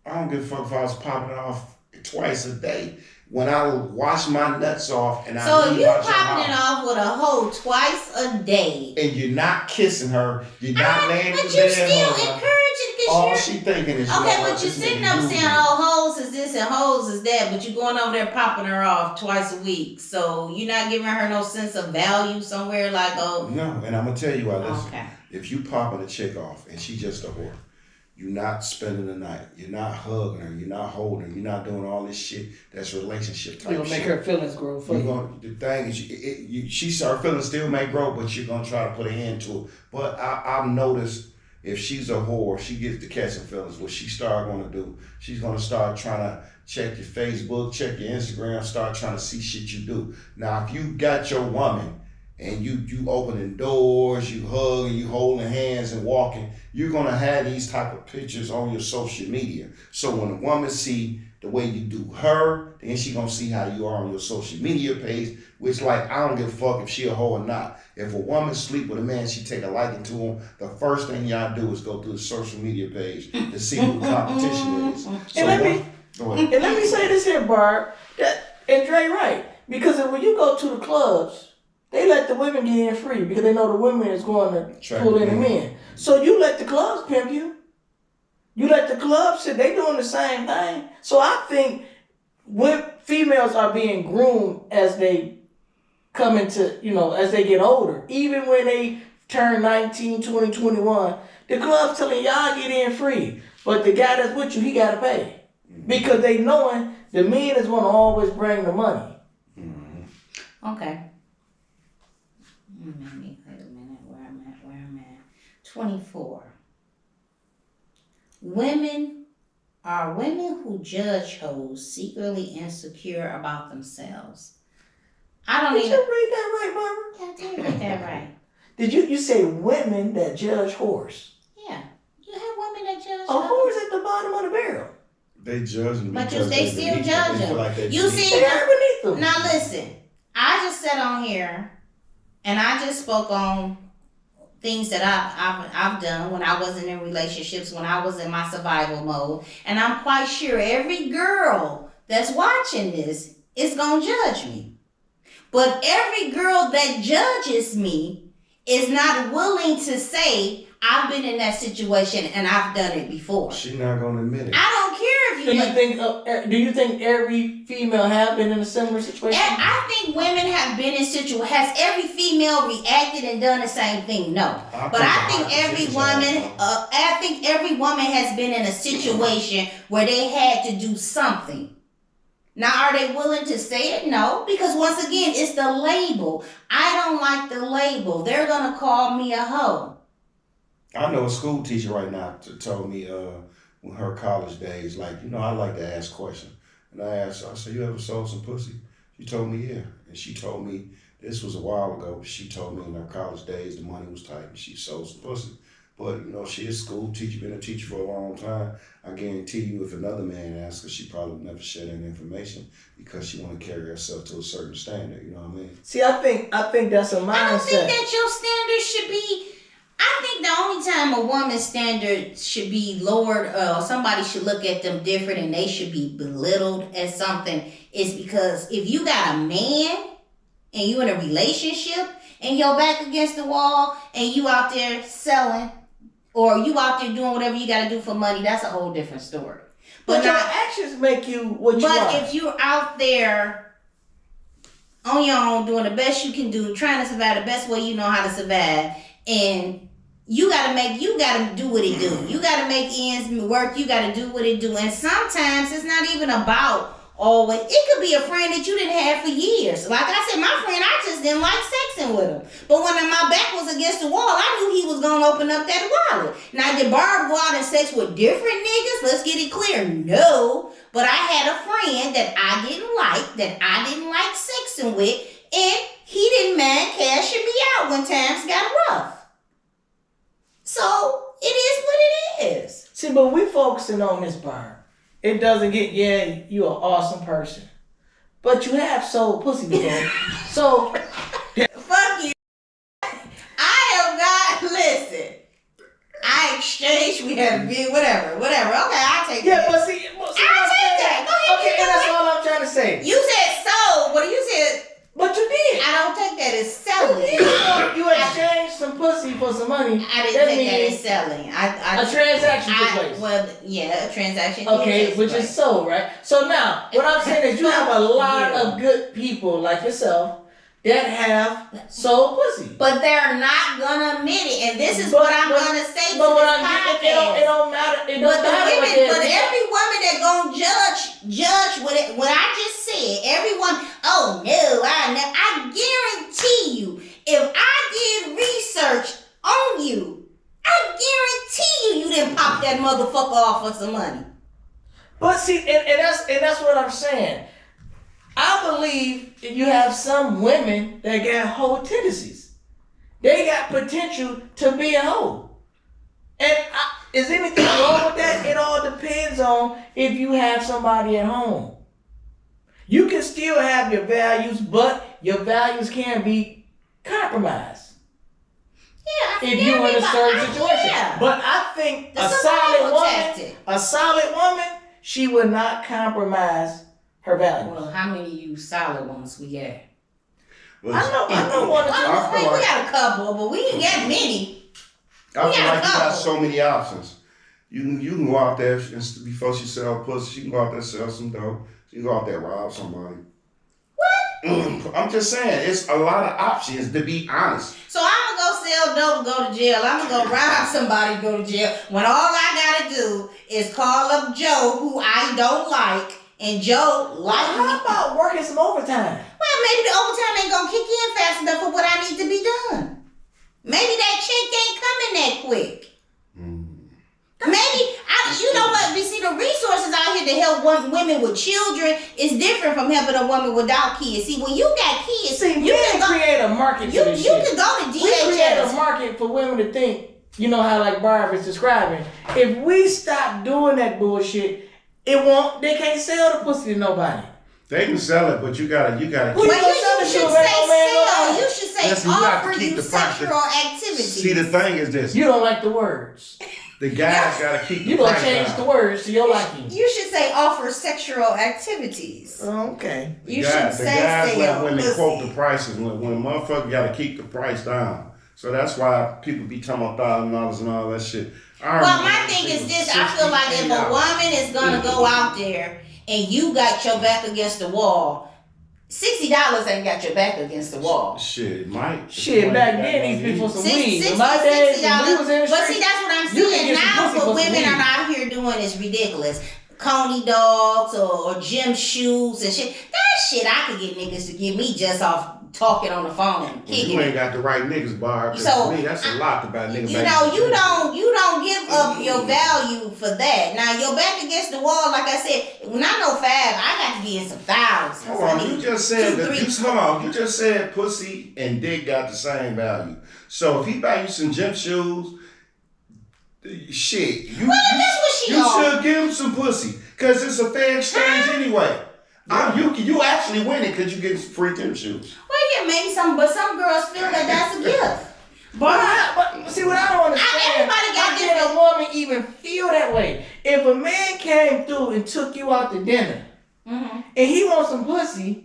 I don't give a fuck if I was popping it off twice a day. When I wash my nuts off and I So if leave you out your popping it house, off with a hoe twice a day, and you're not kissing her, you're not laying in but the you're bed still with her, encouraging all because she thinking is, okay, you know what, but you're this sitting nigga up do saying, me. oh, hoes is this and hoes is that, but you're going over there popping her off twice a week. So you're not giving her no sense of value somewhere like, oh. No, and I'm gonna tell you why. Listen, Okay. if you popping a chick off and she just a whore, you're not spending the night. You're not hugging her. You're not holding her. You're not doing all this shit that's relationship type You're gonna shit. make her feelings grow for you. The thing is, her feelings still may grow, but you're gonna try to put an end to it. But I've noticed if she's a whore, she gets to catching feelings. What she start gonna do? She's gonna start trying to check your Facebook, check your Instagram, start trying to see shit you do. Now, if you got your woman and you opening doors, you hugging, you holding hands and walking, you're gonna have these type of pictures on your social media. So when a woman see the way you do her, then she gonna see how you are on your social media page, which like, I don't give a fuck if she a hoe or not. If a woman sleep with a man, she take a liking to him, the first thing y'all do is go through the social media page to see who the competition is. So let me- go ahead. And let me say this here, Barb, and Dre right. Because when you go to the clubs, they let the women get in free because they know the women is going to pull in the men. So you let the clubs pimp you. You let the clubs sit, they doing the same thing. So I think when females are being groomed as they come into, as they get older, even when they turn 19, 20, 21, the club's telling y'all get in free. But the guy that's with you, he got to pay. Because they knowing the men is going to always bring the money. Okay. Wait a minute, where I'm at. 24. women who judge hoes secretly insecure about themselves. I don't Did even. you read that right, Barbara? Yeah, I did read that right. Did you say women that judge whores? Yeah, you have women that judge A hoes. whore's at the bottom of the barrel. They judging But because they still beneath judge them. They feel them. like they You beneath see- They are beneath them. Now listen, I just sat on here and I just spoke on things that I've done when I wasn't in relationships, when I was in my survival mode, and I'm quite sure every girl that's watching this is gonna judge me. But every girl that judges me is not willing to say I've been in that situation and I've done it before. She's not gonna admit it. I don't care if you. Do you think every female have been in a similar situation? I think women have been in situations. Has every female reacted and done the same thing? No. But I think every woman has been in a situation where they had to do something. Now, are they willing to say it? No, because once again, it's the label. I don't like the label. They're gonna call me a hoe. I know a school teacher right now told me when her college days, like, I like to ask questions. And I asked her, I said, you ever sold some pussy? She told me, yeah. And she told me, this was a while ago, she told me in her college days the money was tight and she sold some pussy. But, she is a school teacher, been a teacher for a long time. I guarantee you if another man asked her, she probably would never share that information because she want to carry herself to a certain standard, you know what I mean? See, I think that's a mindset. I don't think that your standards should be. I think the only time a woman's standard should be lowered or somebody should look at them different and they should be belittled as something is because if you got a man and you in a relationship and you're back against the wall and you out there selling or you out there doing whatever you got to do for money, that's a whole different story. But your not, actions make you what you are. But if you're out there on your own doing the best you can do, trying to survive the best way you know how to survive, and you gotta do what it do. You gotta make ends work. You gotta do what it do. And sometimes it's not even about always. It could be a friend that you didn't have for years. Like I said, my friend, I just didn't like sexing with him. But when my back was against the wall, I knew he was gonna open up that wallet. Now, did Barb go out and sex with different niggas? Let's get it clear. No. But I had a friend that I didn't like sexing with, and he didn't mind cashing me out when times got rough. So it is what it is. See, but we focusing on this part. It doesn't get, you're an awesome person. But you have sold pussy before. So Fuck you. I am not, listen. I exchanged, we had a big, whatever. Okay, I'll take that. but see, I'll take that. Go ahead. Okay, and that's all I'm trying to say. You said sold. What you said? But you did. I don't take that as selling. You exchanged some pussy for some money. I didn't take that as selling. A transaction took place. Well, yeah, a transaction. Okay, which is sold, right? So now, what I'm saying is you have a lot of good people like yourself that have sold pussy. But they're not gonna admit it, and this is what I'm gonna say to But what this I'm podcast. getting, it don't matter. It don't matter. But every woman that gonna judge what I just said, everyone, oh no, I guarantee you, if I did research on you, I guarantee you didn't pop that motherfucker off for some money. But see, and that's what I'm saying. I believe you have some women that got hoe tendencies. They got potential to be a hoe. And is anything wrong with that? It all depends on if you have somebody at home. You can still have your values, but your values can be compromised. Yeah, If you're in a certain situation. Yeah. But I think The survival tactic. a solid woman, she would not compromise her values. Well, how many of you solid ones we got? I know one or two. I feel We like- got a couple, but we ain't got many. I feel Yeah, like you got no. so many options. You can go out there and before she sell pussy, she can go out there and sell some dope. She can go out there and rob somebody. What? I'm just saying, it's a lot of options to be honest. So I'm gonna go sell dope, go to jail. I'm gonna go rob somebody, go to jail. When all I gotta do is call up Joe, who I don't like, and Joe like me. How about working some overtime? Well, maybe the overtime ain't gonna kick in fast enough for what I need to be done. Maybe that check ain't coming that quick. Maybe women with children is different from helping a woman without kids. See, when you got kids, See, you can go. create a market You for this you shit. can go to We create a DHS. market for women to think, you know how like Barbara's describing. If we stop doing that bullshit, they can't sell the pussy to nobody. They can sell it, but you gotta Well, Well, you you gonna sell it should to a say regular man, no sell. matter. You should say Listen, you got to offer keep you the price. sexual activities. See, the thing is this: You don't like the words. the guys gotta keep the You gonna price change down. the words to your liking. You should say offer sexual activities. Okay. You the should say guys sell. let women pussy. quote the prices when motherfucker gotta keep the price down. So that's why people be talking about $1,000 and all that shit. Well, my thing is this: I feel like if a woman is gonna go out there and you got your back against the wall, $60 ain't got your back against the wall. Shit, Mike. Shit, back then these people some weed. In my $60 days, when we was in the But street, see, that's what I'm you can saying get some now. pussy What for some women weed. are out here doing is ridiculous. Coney dogs or gym shoes and shit. That shit I could get niggas to give me just off talking on the phone and Well, kicking you it. ain't got the right niggas, Barb. 'Cause So, to me, that's a lot to buy niggas. You know, you don't give up your value for that. Now your back against the wall, like I said, when I know Fab, I got to be in some thousands. Hold I on, need you just said 2, that. 3. Hold on, you just said pussy and dick got the same value. So if he buy you some gym shoes, shit, Well, that's what she you on. should give him some pussy, cause it's a fair exchange anyway. You actually win it because you get some free gym shoes. Well, yeah, maybe but some girls feel that that's a gift. But see what I don't understand. Everybody got how can a woman even feel that way? If a man came through and took you out to dinner Mm-hmm. and he wants some pussy,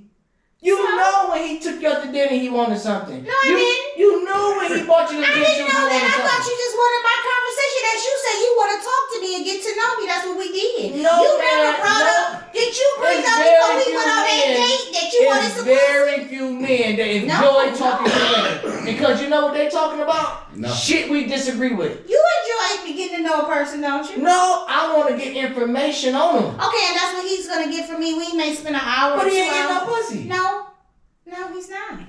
you know when he took you out to dinner he wanted something. No, I didn't. You know when he bought you the I gym didn't shoes he know that. wanted I thought something. you just wanted my conversation. As you say, you want to talk to me and get to know me. That's what we did. No, you man, never brought no. up. Did you bring It's up very before we few went on that men. date that you wanted It's some pussy? very few men that enjoy talking to women because you know what they talking about? No. Shit we disagree with. You enjoy getting to know a person, don't you? No, I want to get information on them. Okay, and that's what he's gonna get from me. We may spend an hour. But or he 2 ain't getting no hours. pussy. No, he's not.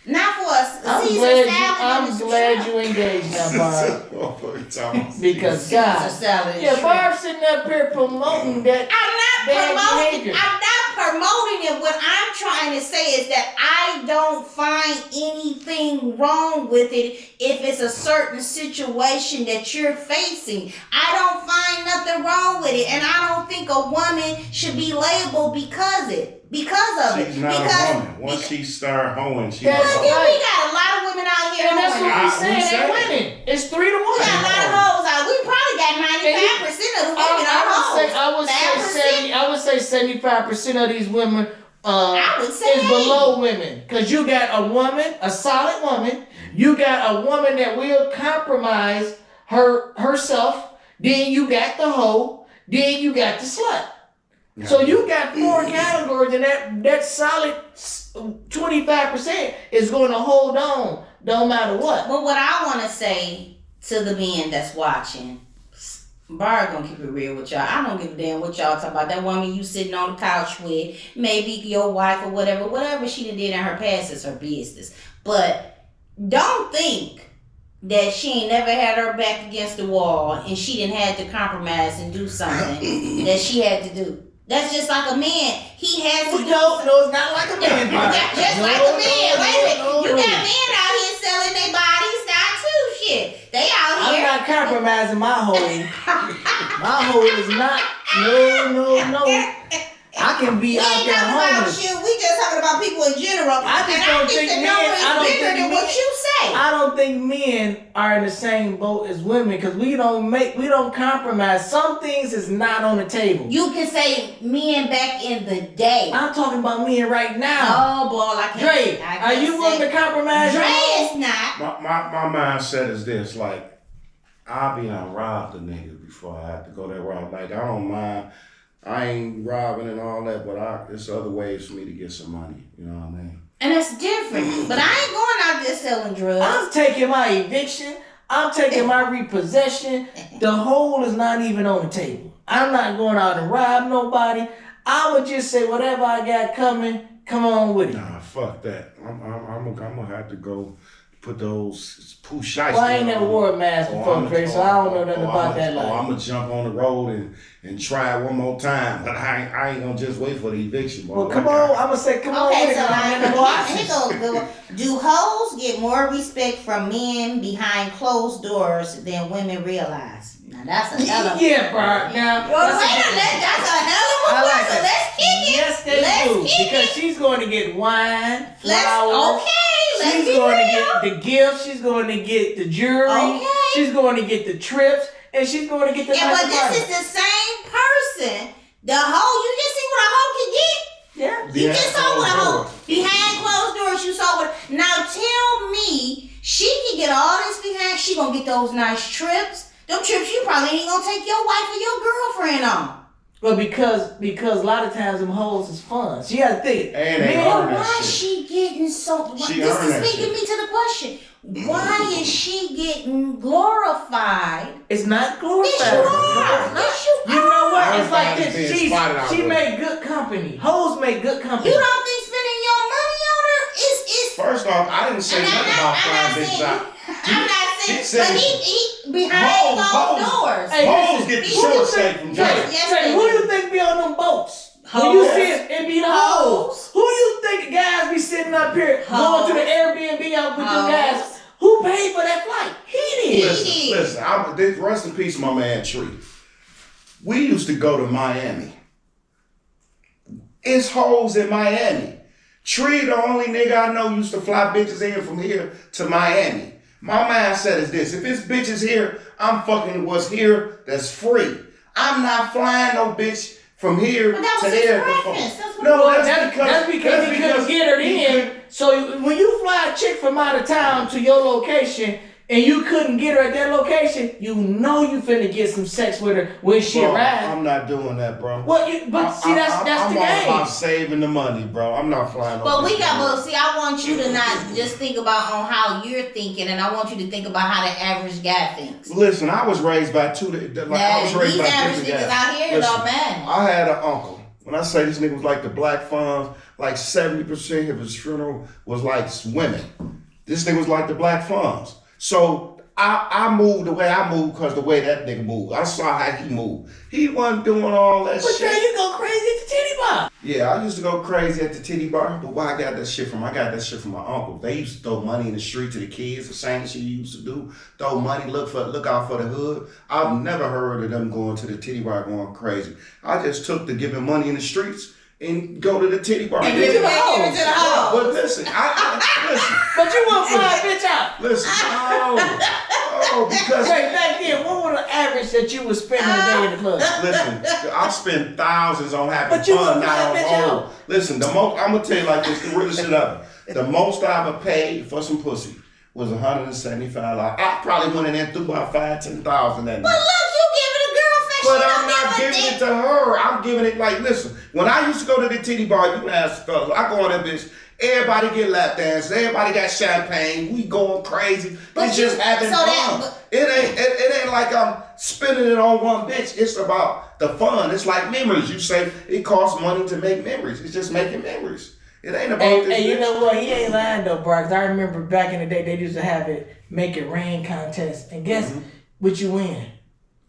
Not for us. I'm Caesar glad salad is shrimp. you engaged now, Barb. Because Caesar God, salad is yeah, shrimp. Barb sitting up here promoting that. I'm Bad not promoting. behavior. I'm not promoting it. What I'm trying to say is that I don't find anything wrong with it if it's a certain situation that you're facing. I don't find nothing wrong with it, and I don't think a woman should be labeled because of it. She's not a woman. Once she start hoeing, she That's Well, was yeah, we got a lot of women out here. And that's hoeing. what we we saying. They said. winning. It's 3-1. We got a lot of hoes out. We probably got 95% of the women are hoes. I would say 75% of these women I would say is below women. Because you got a woman, a solid woman. You got a woman that will compromise herself. Then you got the hoe. Then you got the slut. So you got 4 categories, and that solid 25% is going to hold on no matter what. But what I want to say to the men that's watching, Barb gonna keep it real with y'all. I don't give a damn what y'all talking about. That woman you sitting on the couch with, maybe your wife or whatever she done did in her past is her business. But don't think that she ain't never had her back against the wall and she didn't have to compromise and do something that she had to do. That's just like a man. He has to do No, it's not like a man. That's just like a man. Wait a minute. You got men out here selling their bodies now too. Shit. They out I'm here. not compromising my hoe. My hoe is not. No. I can be We out ain't there talking about homeless. you. We just talking about people in general. I just and don't I think think the number men- I don't is bigger think than men- what you say. I don't think men are in the same boat as women because we don't compromise. Some things is not on the table. You can say men back in the day. I'm talking about men right now. Oh boy, I can't. Dre, I are can't you willing say- to compromise? Dre your hoe? is not. My mindset is this: like, I'll be on rob the nigga before I have to go that route. Like, I don't mind. I ain't robbing and all that, but there's other ways for me to get some money. You know what I mean? And that's different. But I ain't going out there selling drugs. I'm taking my eviction. I'm taking my repossession. The whole is not even on the table. I'm not going out and rob nobody. I would just say whatever I got coming, come on with it. Nah, fuck that. I'm gonna have to go put those poo shiesty. Well, I ain't never wore a mask before, Dre, so I don't know nothing about that life. I'm gonna jump on the road and try it one more time, but I ain't gonna just wait for the eviction. Well, come on, I'm gonna say, come on. Okay, so here go. Do hoes get more respect from men behind closed doors than women realize? Now that's another. Yeah, bro. Now, well, wait a minute. That's a hell of a question. Let's kick it. Yes, they do. Because she's going to get wine, flowers. Let's she's going to get the gifts. She's going to get the jewelry. Okay. She's going to get the trips. And she's going to get the but this is the same person. The hoe, you just see what a hoe can get? Yeah. You just saw what a hoe. Behind closed doors, you saw what. Now tell me, she can get all this behind. She going to get those nice trips. Them trips you probably ain't gonna take your wife or your girlfriend on. Well, because a lot of times them hoes is fun. She has to think. And they earn that why shit. she getting so? This is speaking me to the question. Why is she getting glorified? It's not glorified. Yes, you are. Yes, you are. You know what? It's like this. She already. made good company. Hoes make good company. You don't think spending your money on her is? First off, I didn't say nothing about flying bitches out. I'm not saying, said- but he behind closed doors. Hey, Hoes get the short steak from Drake. Yes, Who you think be on them boats? When Hoes. you see it be the hoes. Hoes. Who you think guys be sitting up here going to the Airbnb out with them Hoes. guys? Who paid for that flight? He did. Listen, rest in peace, my man Tree. We used to go to Miami. It's hoes in Miami. Tree, the only nigga I know, used to fly bitches in from here to Miami. My mindset is this: if it's bitches here, I'm fucking what's here that's free. I'm not flying no bitch from here But that to was his there. preference. That's what No, That's because he couldn't get her in. So when you fly a chick from out of town to your location and you couldn't get her at that location, you know you finna get some sex with her when she arrives. I'm not doing that, bro. Well, that's the I'm game. all about saving the money, bro. I'm not flying. But I want you to not just think about on how you're thinking, and I want you to think about how the average guy thinks. Listen, I was raised by I was raised These by average different niggas guys. out here, it don't matter. I had an uncle. When I say this nigga was like the black funds, like 70% of his funeral was like women. This nigga was like the black funds. So I moved the way I moved because the way that nigga moved. I saw how he moved. He wasn't doing all that But shit. then you go crazy at the titty bar. Yeah, I used to go crazy at the titty bar, but where I got that shit from? I got that shit from my uncle. They used to throw money in the street to the kids, the same shit you used to do. Throw money, look out for the hood. I've never heard of them going to the titty bar going crazy. I just took the giving money in the streets and go to the titty bar. And give it to the hoes. But listen, listen. But you want to fly a bitch out. Listen, because Wait, back then, what was the average that you was spending a day in the club? listen, I spend thousands on having But you fun, gonna not fly on that bitch home. out. Listen, the most I'm gonna tell you like this, the realest shit ever. The most I ever paid for some pussy was $175. I probably went in there and threw about $5,000-$10,000 that But night. look, you giving a girlfriend. But I'm not giving it to her. I'm giving it like, listen, when I used to go to the titty bar, you can ask the fellas, I go on that bitch, everybody get lap dances, everybody got champagne, we going crazy. But It's you- just having so that- fun. It ain't like I'm spending it on one bitch. It's about the fun. It's like memories. You say it costs money to make memories. It's just making memories. It ain't about this. Hey, you bitch. know what? He ain't lying though, bro. 'Cause I remember back in the day, they used to have it make it rain contest, and guess what you win?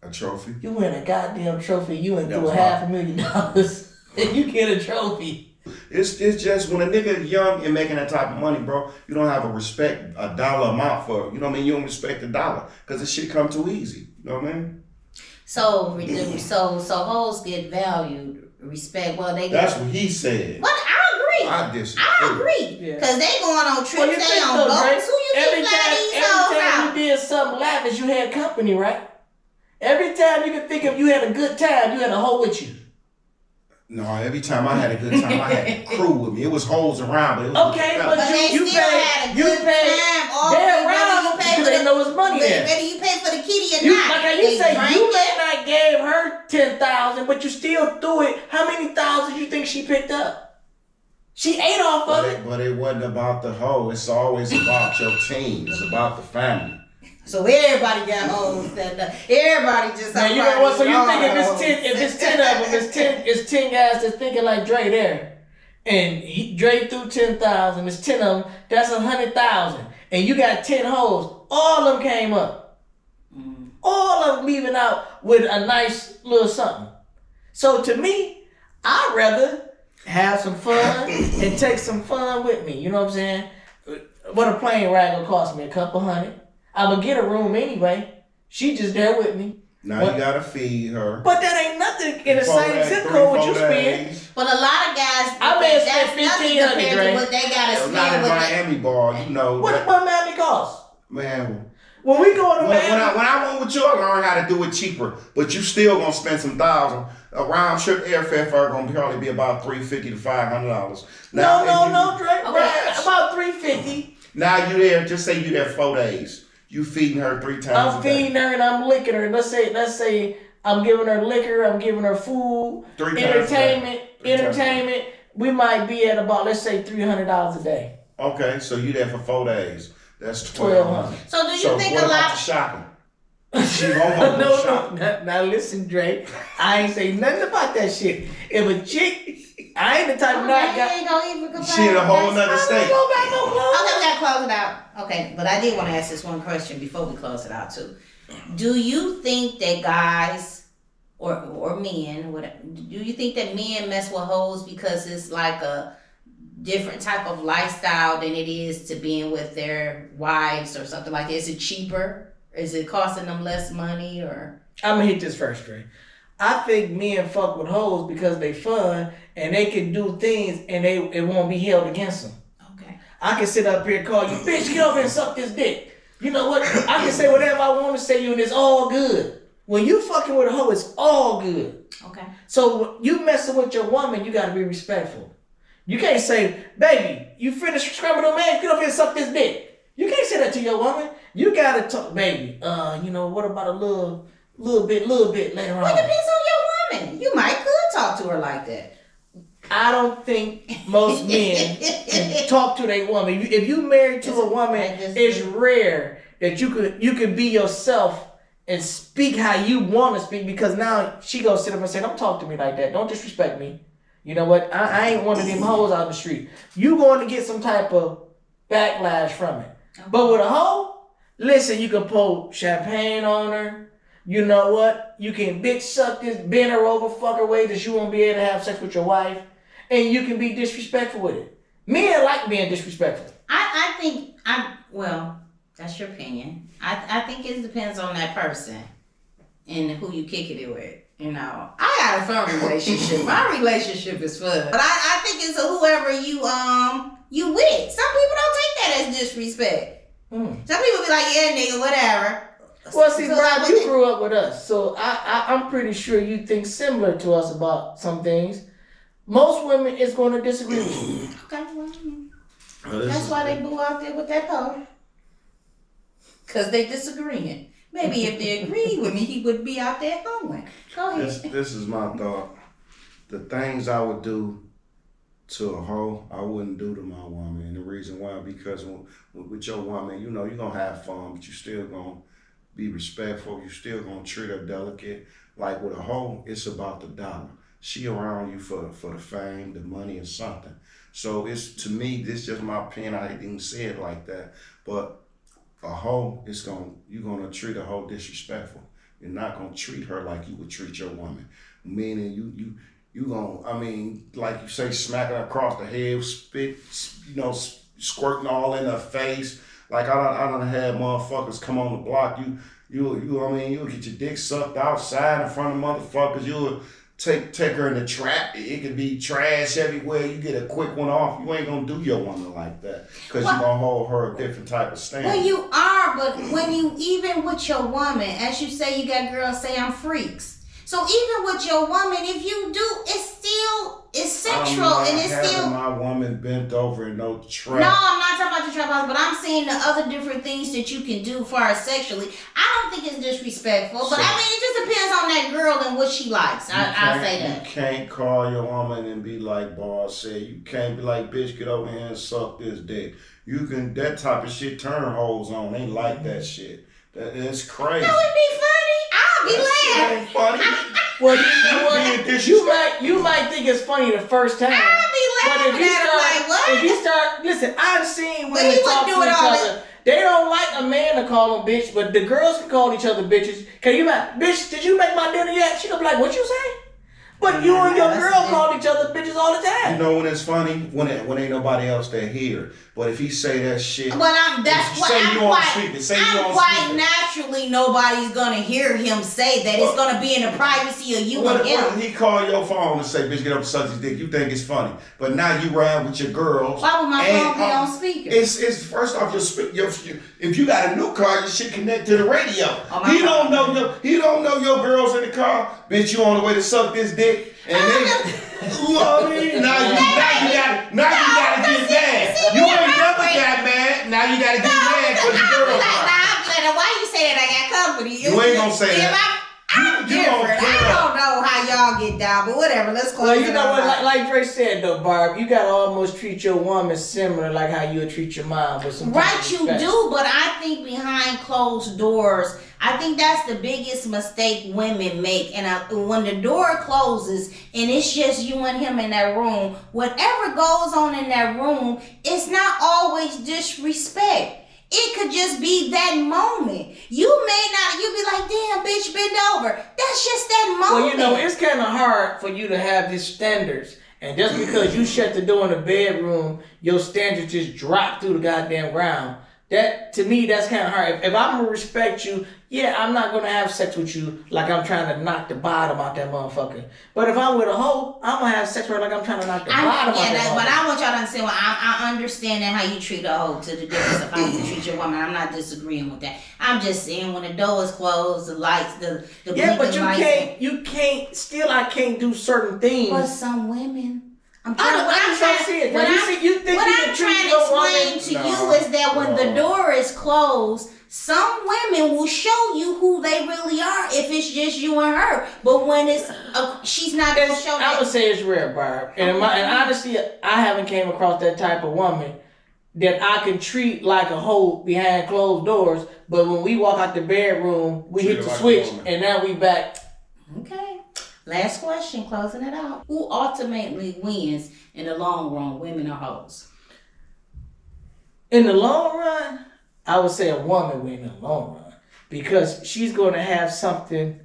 A trophy. You win a goddamn trophy. You went That through was $500,000, and you get a trophy. It's just when a nigga young and making that type of money, bro, you don't have a dollar amount for it. You know what I mean? You don't respect the dollar because this shit come too easy. You know what I mean? So hoes get valued, respect. Well, they get. That's what he said. But I agree. I disagree. I agree. Yeah. Cause they going on trips, Well, you they think on so, boats. right? Who you Every think fly these hoes time out? you did something lavish, you had company, right? Every time you could think of you had a good time, you had a hoe with you. No, every time I had a good time, I had a crew with me. It was hoes around, but it was Okay, with the but But they you still pay- had a you good pay- time. Or they're whether around you pay because for they the, know it's money there. whether you pay for the kitty or You, not. like how you they say, drank you it. may not gave her 10,000, but you still threw it. How many thousands you think she picked up? She ate off of it. But it wasn't about the hoe. It's always about your team. It's about the family. So everybody got hoes that everybody just. Now you know what? So you think if it's 10 of them, it's 10 guys that's thinking like Dre there, and Dre threw 10,000. There's 10 of them. That's 100,000. And you got 10 hoes. All of them came up. All of them leaving out with a nice little something. So to me, I'd rather have some fun and take some fun with me. You know what I'm saying? What a plane ride gonna cost me? $200. I'm gonna get a room anyway. She just there with me. Now you gotta feed her. But that ain't nothing in the same zip code what you spend. But a lot of guys, I may that's spend nothing 1,500, compared Dre. to what they gotta Not spend in with Miami bar, you know. What Miami cost? Man, When we go to when Miami, I went with you, I learned how to do it cheaper. But you still gonna spend some thousand. A round trip airfare for gonna probably be about $350 to $500. no, Dre. Okay. About $350. Now you there. Just say you there 4 days. You feeding her 3 times I'm a day. feeding her and I'm licking her. Let's say I'm giving her liquor, I'm giving her food, 3 times a day. entertainment. We might be at about, let's say, $300 a day. Okay, so you there for 4 days. That's $1,200. $1,200. So do you think what a about lot? the shopping? She won't go shopping. Now listen, Drake. I ain't say nothing about that shit. If a chick, I ain't the type of not got. ain't gonna even complain. She in a whole nother I state. don't go back no clothes. Okay, we gotta close it out. Okay, but I did want to ask this one question before we close it out too. Do you think that guys or men, whatever, do you think that men mess with hoes because it's like a different type of lifestyle than it is to being with their wives or something like that? Is it cheaper? Is it costing them less money or? I'm gonna hit this first, Dre. I think men fuck with hoes because they fun and they can do things and it won't be held against them. Okay. I can sit up here and call you, bitch, get over and suck this dick. You know what? I can say whatever I want to say to you and it's all good. When you fucking with a hoe, it's all good. Okay. So when you messing with your woman, you gotta be respectful. You can't say, baby, you finished scrubbing them eggs, get over here and suck this dick. You can't say that to your woman. You gotta talk, baby. You know, what about a little bit later on? Well, it depends on your woman. You might could talk to her like that. I don't think most men can talk to their woman. If you married to a woman, it's rare that you could be yourself and speak how you want to speak, because now she gonna sit up and say, don't talk to me like that. Don't disrespect me. You know what? I ain't one of them hoes out in the street. You going to get some type of backlash from it. But with a hoe, listen, you can pour champagne on her. You know what? You can bitch suck this, bend her over, fuck her way that you won't be able to have sex with your wife. And you can be disrespectful with it. Men like being disrespectful. I think, well, that's your opinion. I think it depends on that person and who you kick it with. You know, I got a fun relationship. My relationship is fun. But I think it's whoever you with. Some people don't take that as disrespect. Some people be like, yeah, nigga, whatever. Well, see, So Rob, you grew up with us. So I'm pretty sure you think similar to us about some things. Most women is going to disagree with you. Okay, well, that's why they boo out there with that hoe. Because they disagreeing. Maybe if they agreed with me, he would be out there hoeing. Go ahead. This is my thought. The things I would do to a hoe, I wouldn't do to my woman. And the reason why, because with your woman, you know, you're going to have fun, but you still going to be respectful. You still going to treat her delicate. Like with a hoe, it's about the dollar. She around you for the fame, the money, or something. So it's, to me, this is just my opinion. I didn't even say it like that. But a hoe, you're gonna treat a hoe disrespectful. You're not gonna treat her like you would treat your woman. Meaning you gonna, I mean, like you say, smacking her across the head, spit, you know, squirting all in her face. Like I done had motherfuckers come on the block. You'll get your dick sucked outside in front of motherfuckers. You'll take her in the trap. It could be trash everywhere. You get a quick one off. You ain't gonna do your woman like that, because you're gonna hold her a different type of standard. Well, you are, but when you, even with your woman, as you say, you got girls say I'm freaks. So even with your woman, if you do, it's sexual and it's still. My woman bent over in no trap. No, I'm not talking about the trap house, but I'm saying the other different things that you can do far as sexually. I don't think it's disrespectful, but I mean, it just depends on that girl and what she likes. I'll say that. You can't call your woman and be like Boss said. You can't be like, bitch, get over here and suck this dick. You can, that type of shit turn hoes on. They like that shit. That's crazy. That would be funny. I'll be laughing. Funny. Well, you might think it's funny the first time. I'll be laughing if you at him start, like, what? if you start, listen, I've seen But women he talk wouldn't to do it each all other. They don't like a man to call them bitch, but the girls can call each other bitches. Can you imagine, bitch, did you make my dinner yet? She gonna be like, what you say? But you and your girl call each other bitches all the time. You know when it's funny? When ain't nobody else that hear. But if he say that shit, But that's why I'm quite naturally nobody's gonna hear him say that. It's gonna be in the privacy of you and him. What if he call your phone and say, bitch, get up and suck his dick? You think it's funny. But now you ride with your girls. Why would my phone be on speaker? It's first off if you got a new car, your shit connect to the radio. He don't know your girls in the car. Bitch, you on the way to suck this dick. And now you gotta get mad. You ain't never got mad. Now you gotta get mad because your girl. Why you say that I got company? You ain't gonna say that. I'm different. I don't know how y'all get down, but whatever. Let's close. Well, you know what? Like Dre said though, Barb, you gotta almost treat your woman similar like how you would treat your mom with some. Right, you do, but I think behind closed doors, I think that's the biggest mistake women make. And when the door closes and it's just you and him in that room, whatever goes on in that room, it's not always disrespect. It could just be that moment. You be like, damn, bitch, bend over. That's just that moment. Well, you know, it's kind of hard for you to have these standards. And just because you shut the door in the bedroom, your standards just drop through the goddamn ground. That, to me, that's kind of hard. If I'm going to respect you, yeah, I'm not going to have sex with you like I'm trying to knock the bottom out that motherfucker. But if I'm with a hoe, I'm going to have sex with her like I'm trying to knock the bottom out that motherfucker. But I want y'all to understand, I understand that how you treat a hoe to the difference of how you treat your woman. I'm not disagreeing with that. I'm just saying when the door is closed, the lights, the yeah, but I can't do certain things. But some women... You think you can treat your woman? To you is that when the door is closed, some women will show you who they really are if it's just you and her. But when it's she's not going to show that. I would say it's rare, Barb. And honestly, I haven't came across that type of woman that I can treat like a hoe behind closed doors. But when we walk out the bedroom, we hit the switch, and now we back. Okay. Last question, closing it out. Who ultimately wins in the long run, women or hoes? In the long run, I would say a woman wins in the long run. Because she's going to have something.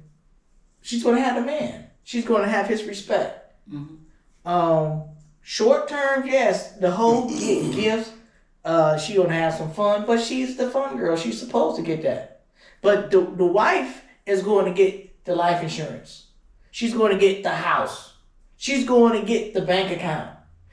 She's going to have a man. She's going to have his respect. Mm-hmm. Short term, yes, the hoe get gifts. She going to have some fun. But she's the fun girl. She's supposed to get that. But the wife is going to get the life insurance. She's going to get the house. She's going to get the bank account.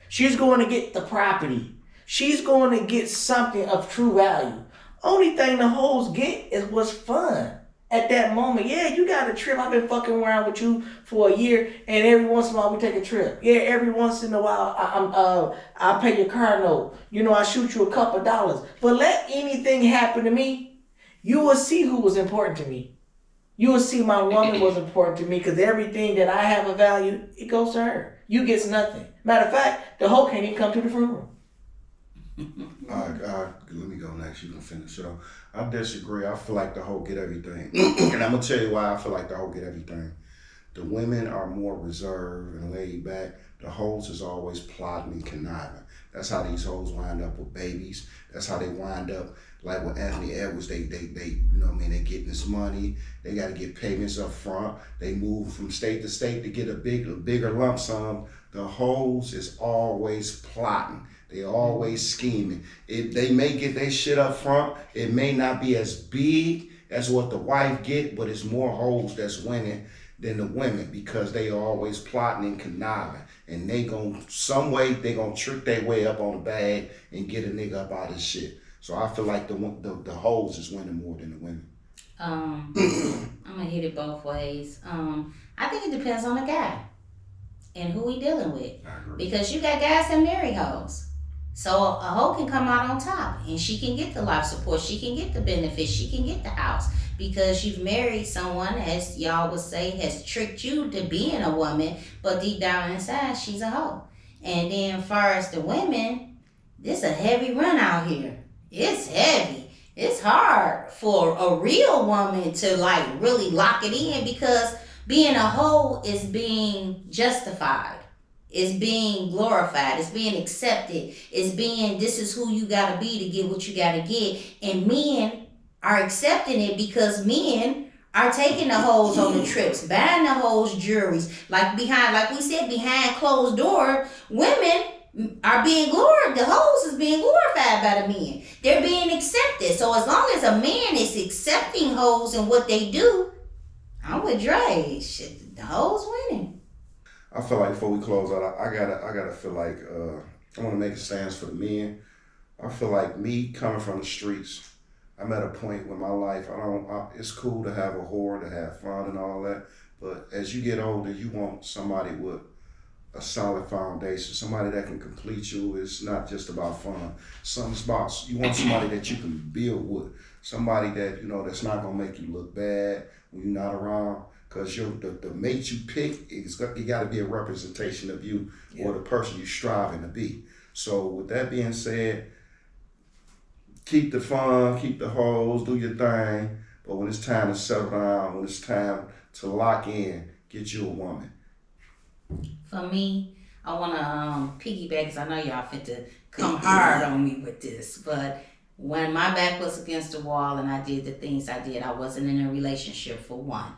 She's going to get the property. She's going to get something of true value. Only thing the hoes get is what's fun at that moment. Yeah, you got a trip. I've been fucking around with you for a year, and every once in a while we take a trip. Yeah, every once in a while I pay your car note. You know, I shoot you a couple dollars. But let anything happen to me, you will see who was important to me. You will see my woman was important to me because everything that I have a value, it goes to her. You gets nothing. Matter of fact, the hoe can't even come to the funeral. Let me go next. You can finish. So I disagree. I feel like the hoe get everything. And I'm going to tell you why I feel like the hoe get everything. The women are more reserved and laid back. The hoes is always plotting and conniving. That's how these hoes wind up with babies. That's how they wind up. Like with Anthony Edwards, they you know what I mean, they getting this money, they gotta get payments up front, they move from state to state to get a bigger lump sum. The hoes is always plotting. They always scheming. They may get their shit up front. It may not be as big as what the wife get, but it's more hoes that's winning than the women because they always plotting and conniving. And they some way they gonna trick their way up on the bag and get a nigga up out of his shit. So I feel like the hoes is winning more than the women. I'm gonna hit it both ways. I think it depends on the guy and who he dealing with. Because you got guys that marry hoes. So a hoe can come out on top and she can get the life support, she can get the benefits, she can get the house. Because you've married someone, as y'all would say, has tricked you to being a woman, but deep down inside, she's a hoe. And then as far as the women, this a heavy run out here. It's heavy. It's hard for a real woman to like really lock it in because being a hoe is being justified. is being glorified, it's being accepted, it's being, this is who you gotta be to get what you gotta get. And men are accepting it because men are taking the hoes on the trips, buying the hoes jewelries. Like we said, behind closed doors, women are being glorified. The hoes is being glorified by the men. They're being accepted. So as long as a man is accepting hoes and what they do, I'm with Dre. Shit, the hoes winning. I feel like before we close out, I gotta feel like I want to make a stance for the men. I feel like me coming from the streets, I'm at a point in my life. It's cool to have a whore, to have fun and all that, but as you get older, you want somebody with a solid foundation, somebody that can complete you. It's not just about fun. You want somebody that you can build with, somebody that that's not gonna make you look bad when you're not around. Because the mate you pick, it got to be a representation of you or the person you're striving to be. So with that being said, keep the fun, keep the hoes, do your thing. But when it's time to settle down, when it's time to lock in, get you a woman. For me, I want to piggyback, because I know y'all fit to come hard on me with this. But when my back was against the wall and I did the things I did, I wasn't in a relationship for one.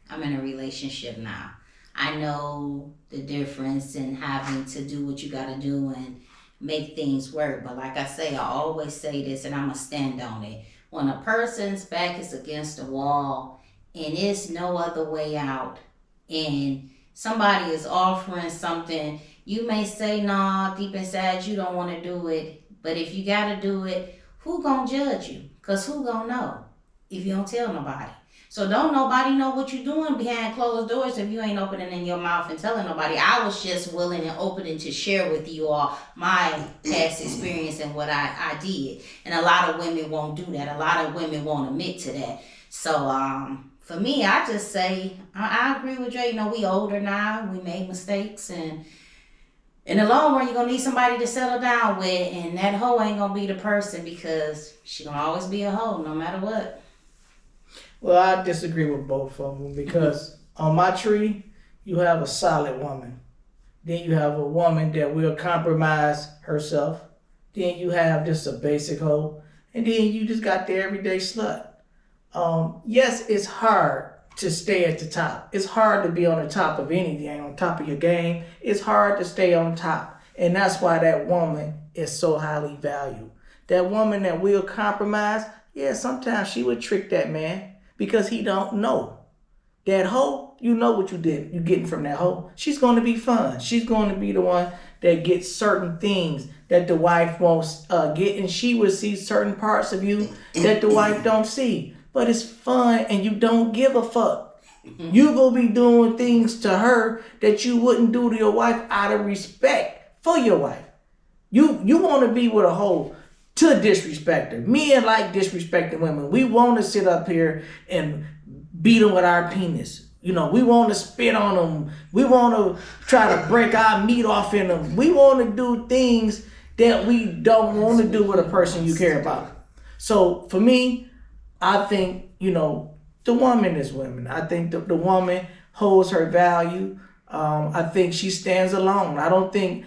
I'm in a relationship now. I know the difference in having to do what you gotta do and make things work. But like I say, I always say this and I'm gonna stand on it. When a person's back is against the wall and it's no other way out and somebody is offering something, you may say, nah, deep inside you don't wanna do it. But if you gotta do it, who gonna judge you? Cause who gonna know if you don't tell nobody? So don't nobody know what you're doing behind closed doors if you ain't opening in your mouth and telling nobody. I was just willing and open to share with you all my past experience and what I did. And a lot of women won't do that. A lot of women won't admit to that. So for me, I just say, I agree with Dre. We older now. We made mistakes. And in the long run, you're going to need somebody to settle down with. And that hoe ain't going to be the person because she going to always be a hoe no matter what. Well, I disagree with both of them because on my tree, you have a solid woman. Then you have a woman that will compromise herself. Then you have just a basic hoe. And then you just got the everyday slut. Yes, it's hard to stay at the top. It's hard to be on the top of anything, on top of your game. It's hard to stay on top. And that's why that woman is so highly valued. That woman that will compromise, yeah, sometimes she would trick that man. Because he don't know. That hoe, you know what you're getting from that hoe. She's going to be fun. She's going to be the one that gets certain things that the wife won't get. And she will see certain parts of you that the wife don't see. But it's fun and you don't give a fuck. You going to be doing things to her that you wouldn't do to your wife out of respect for your wife. You want to be with a hoe to disrespect her. Men like disrespecting women. We want to sit up here and beat them with our penis. We want to spit on them. We want to try to break our meat off in them. We want to do things that we don't want to do with a person you care about. So for me, I think, the woman is women. I think the woman holds her value. I think she stands alone. I don't think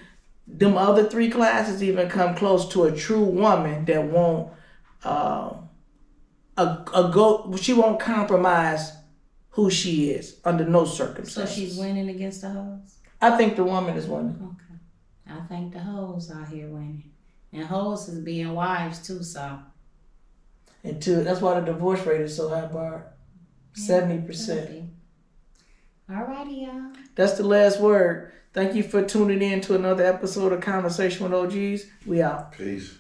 them other three classes even come close to a true woman that won't she won't compromise who she is under no circumstances. So she's winning against the hoes? I think the woman is winning. Okay. I think the hoes out here winning. And hoes is being wives too, so. And that's why the divorce rate is so high, Barb. 70%. Alrighty, y'all. That's the last word. Thank you for tuning in to another episode of Conversation with OGs. We out. Peace.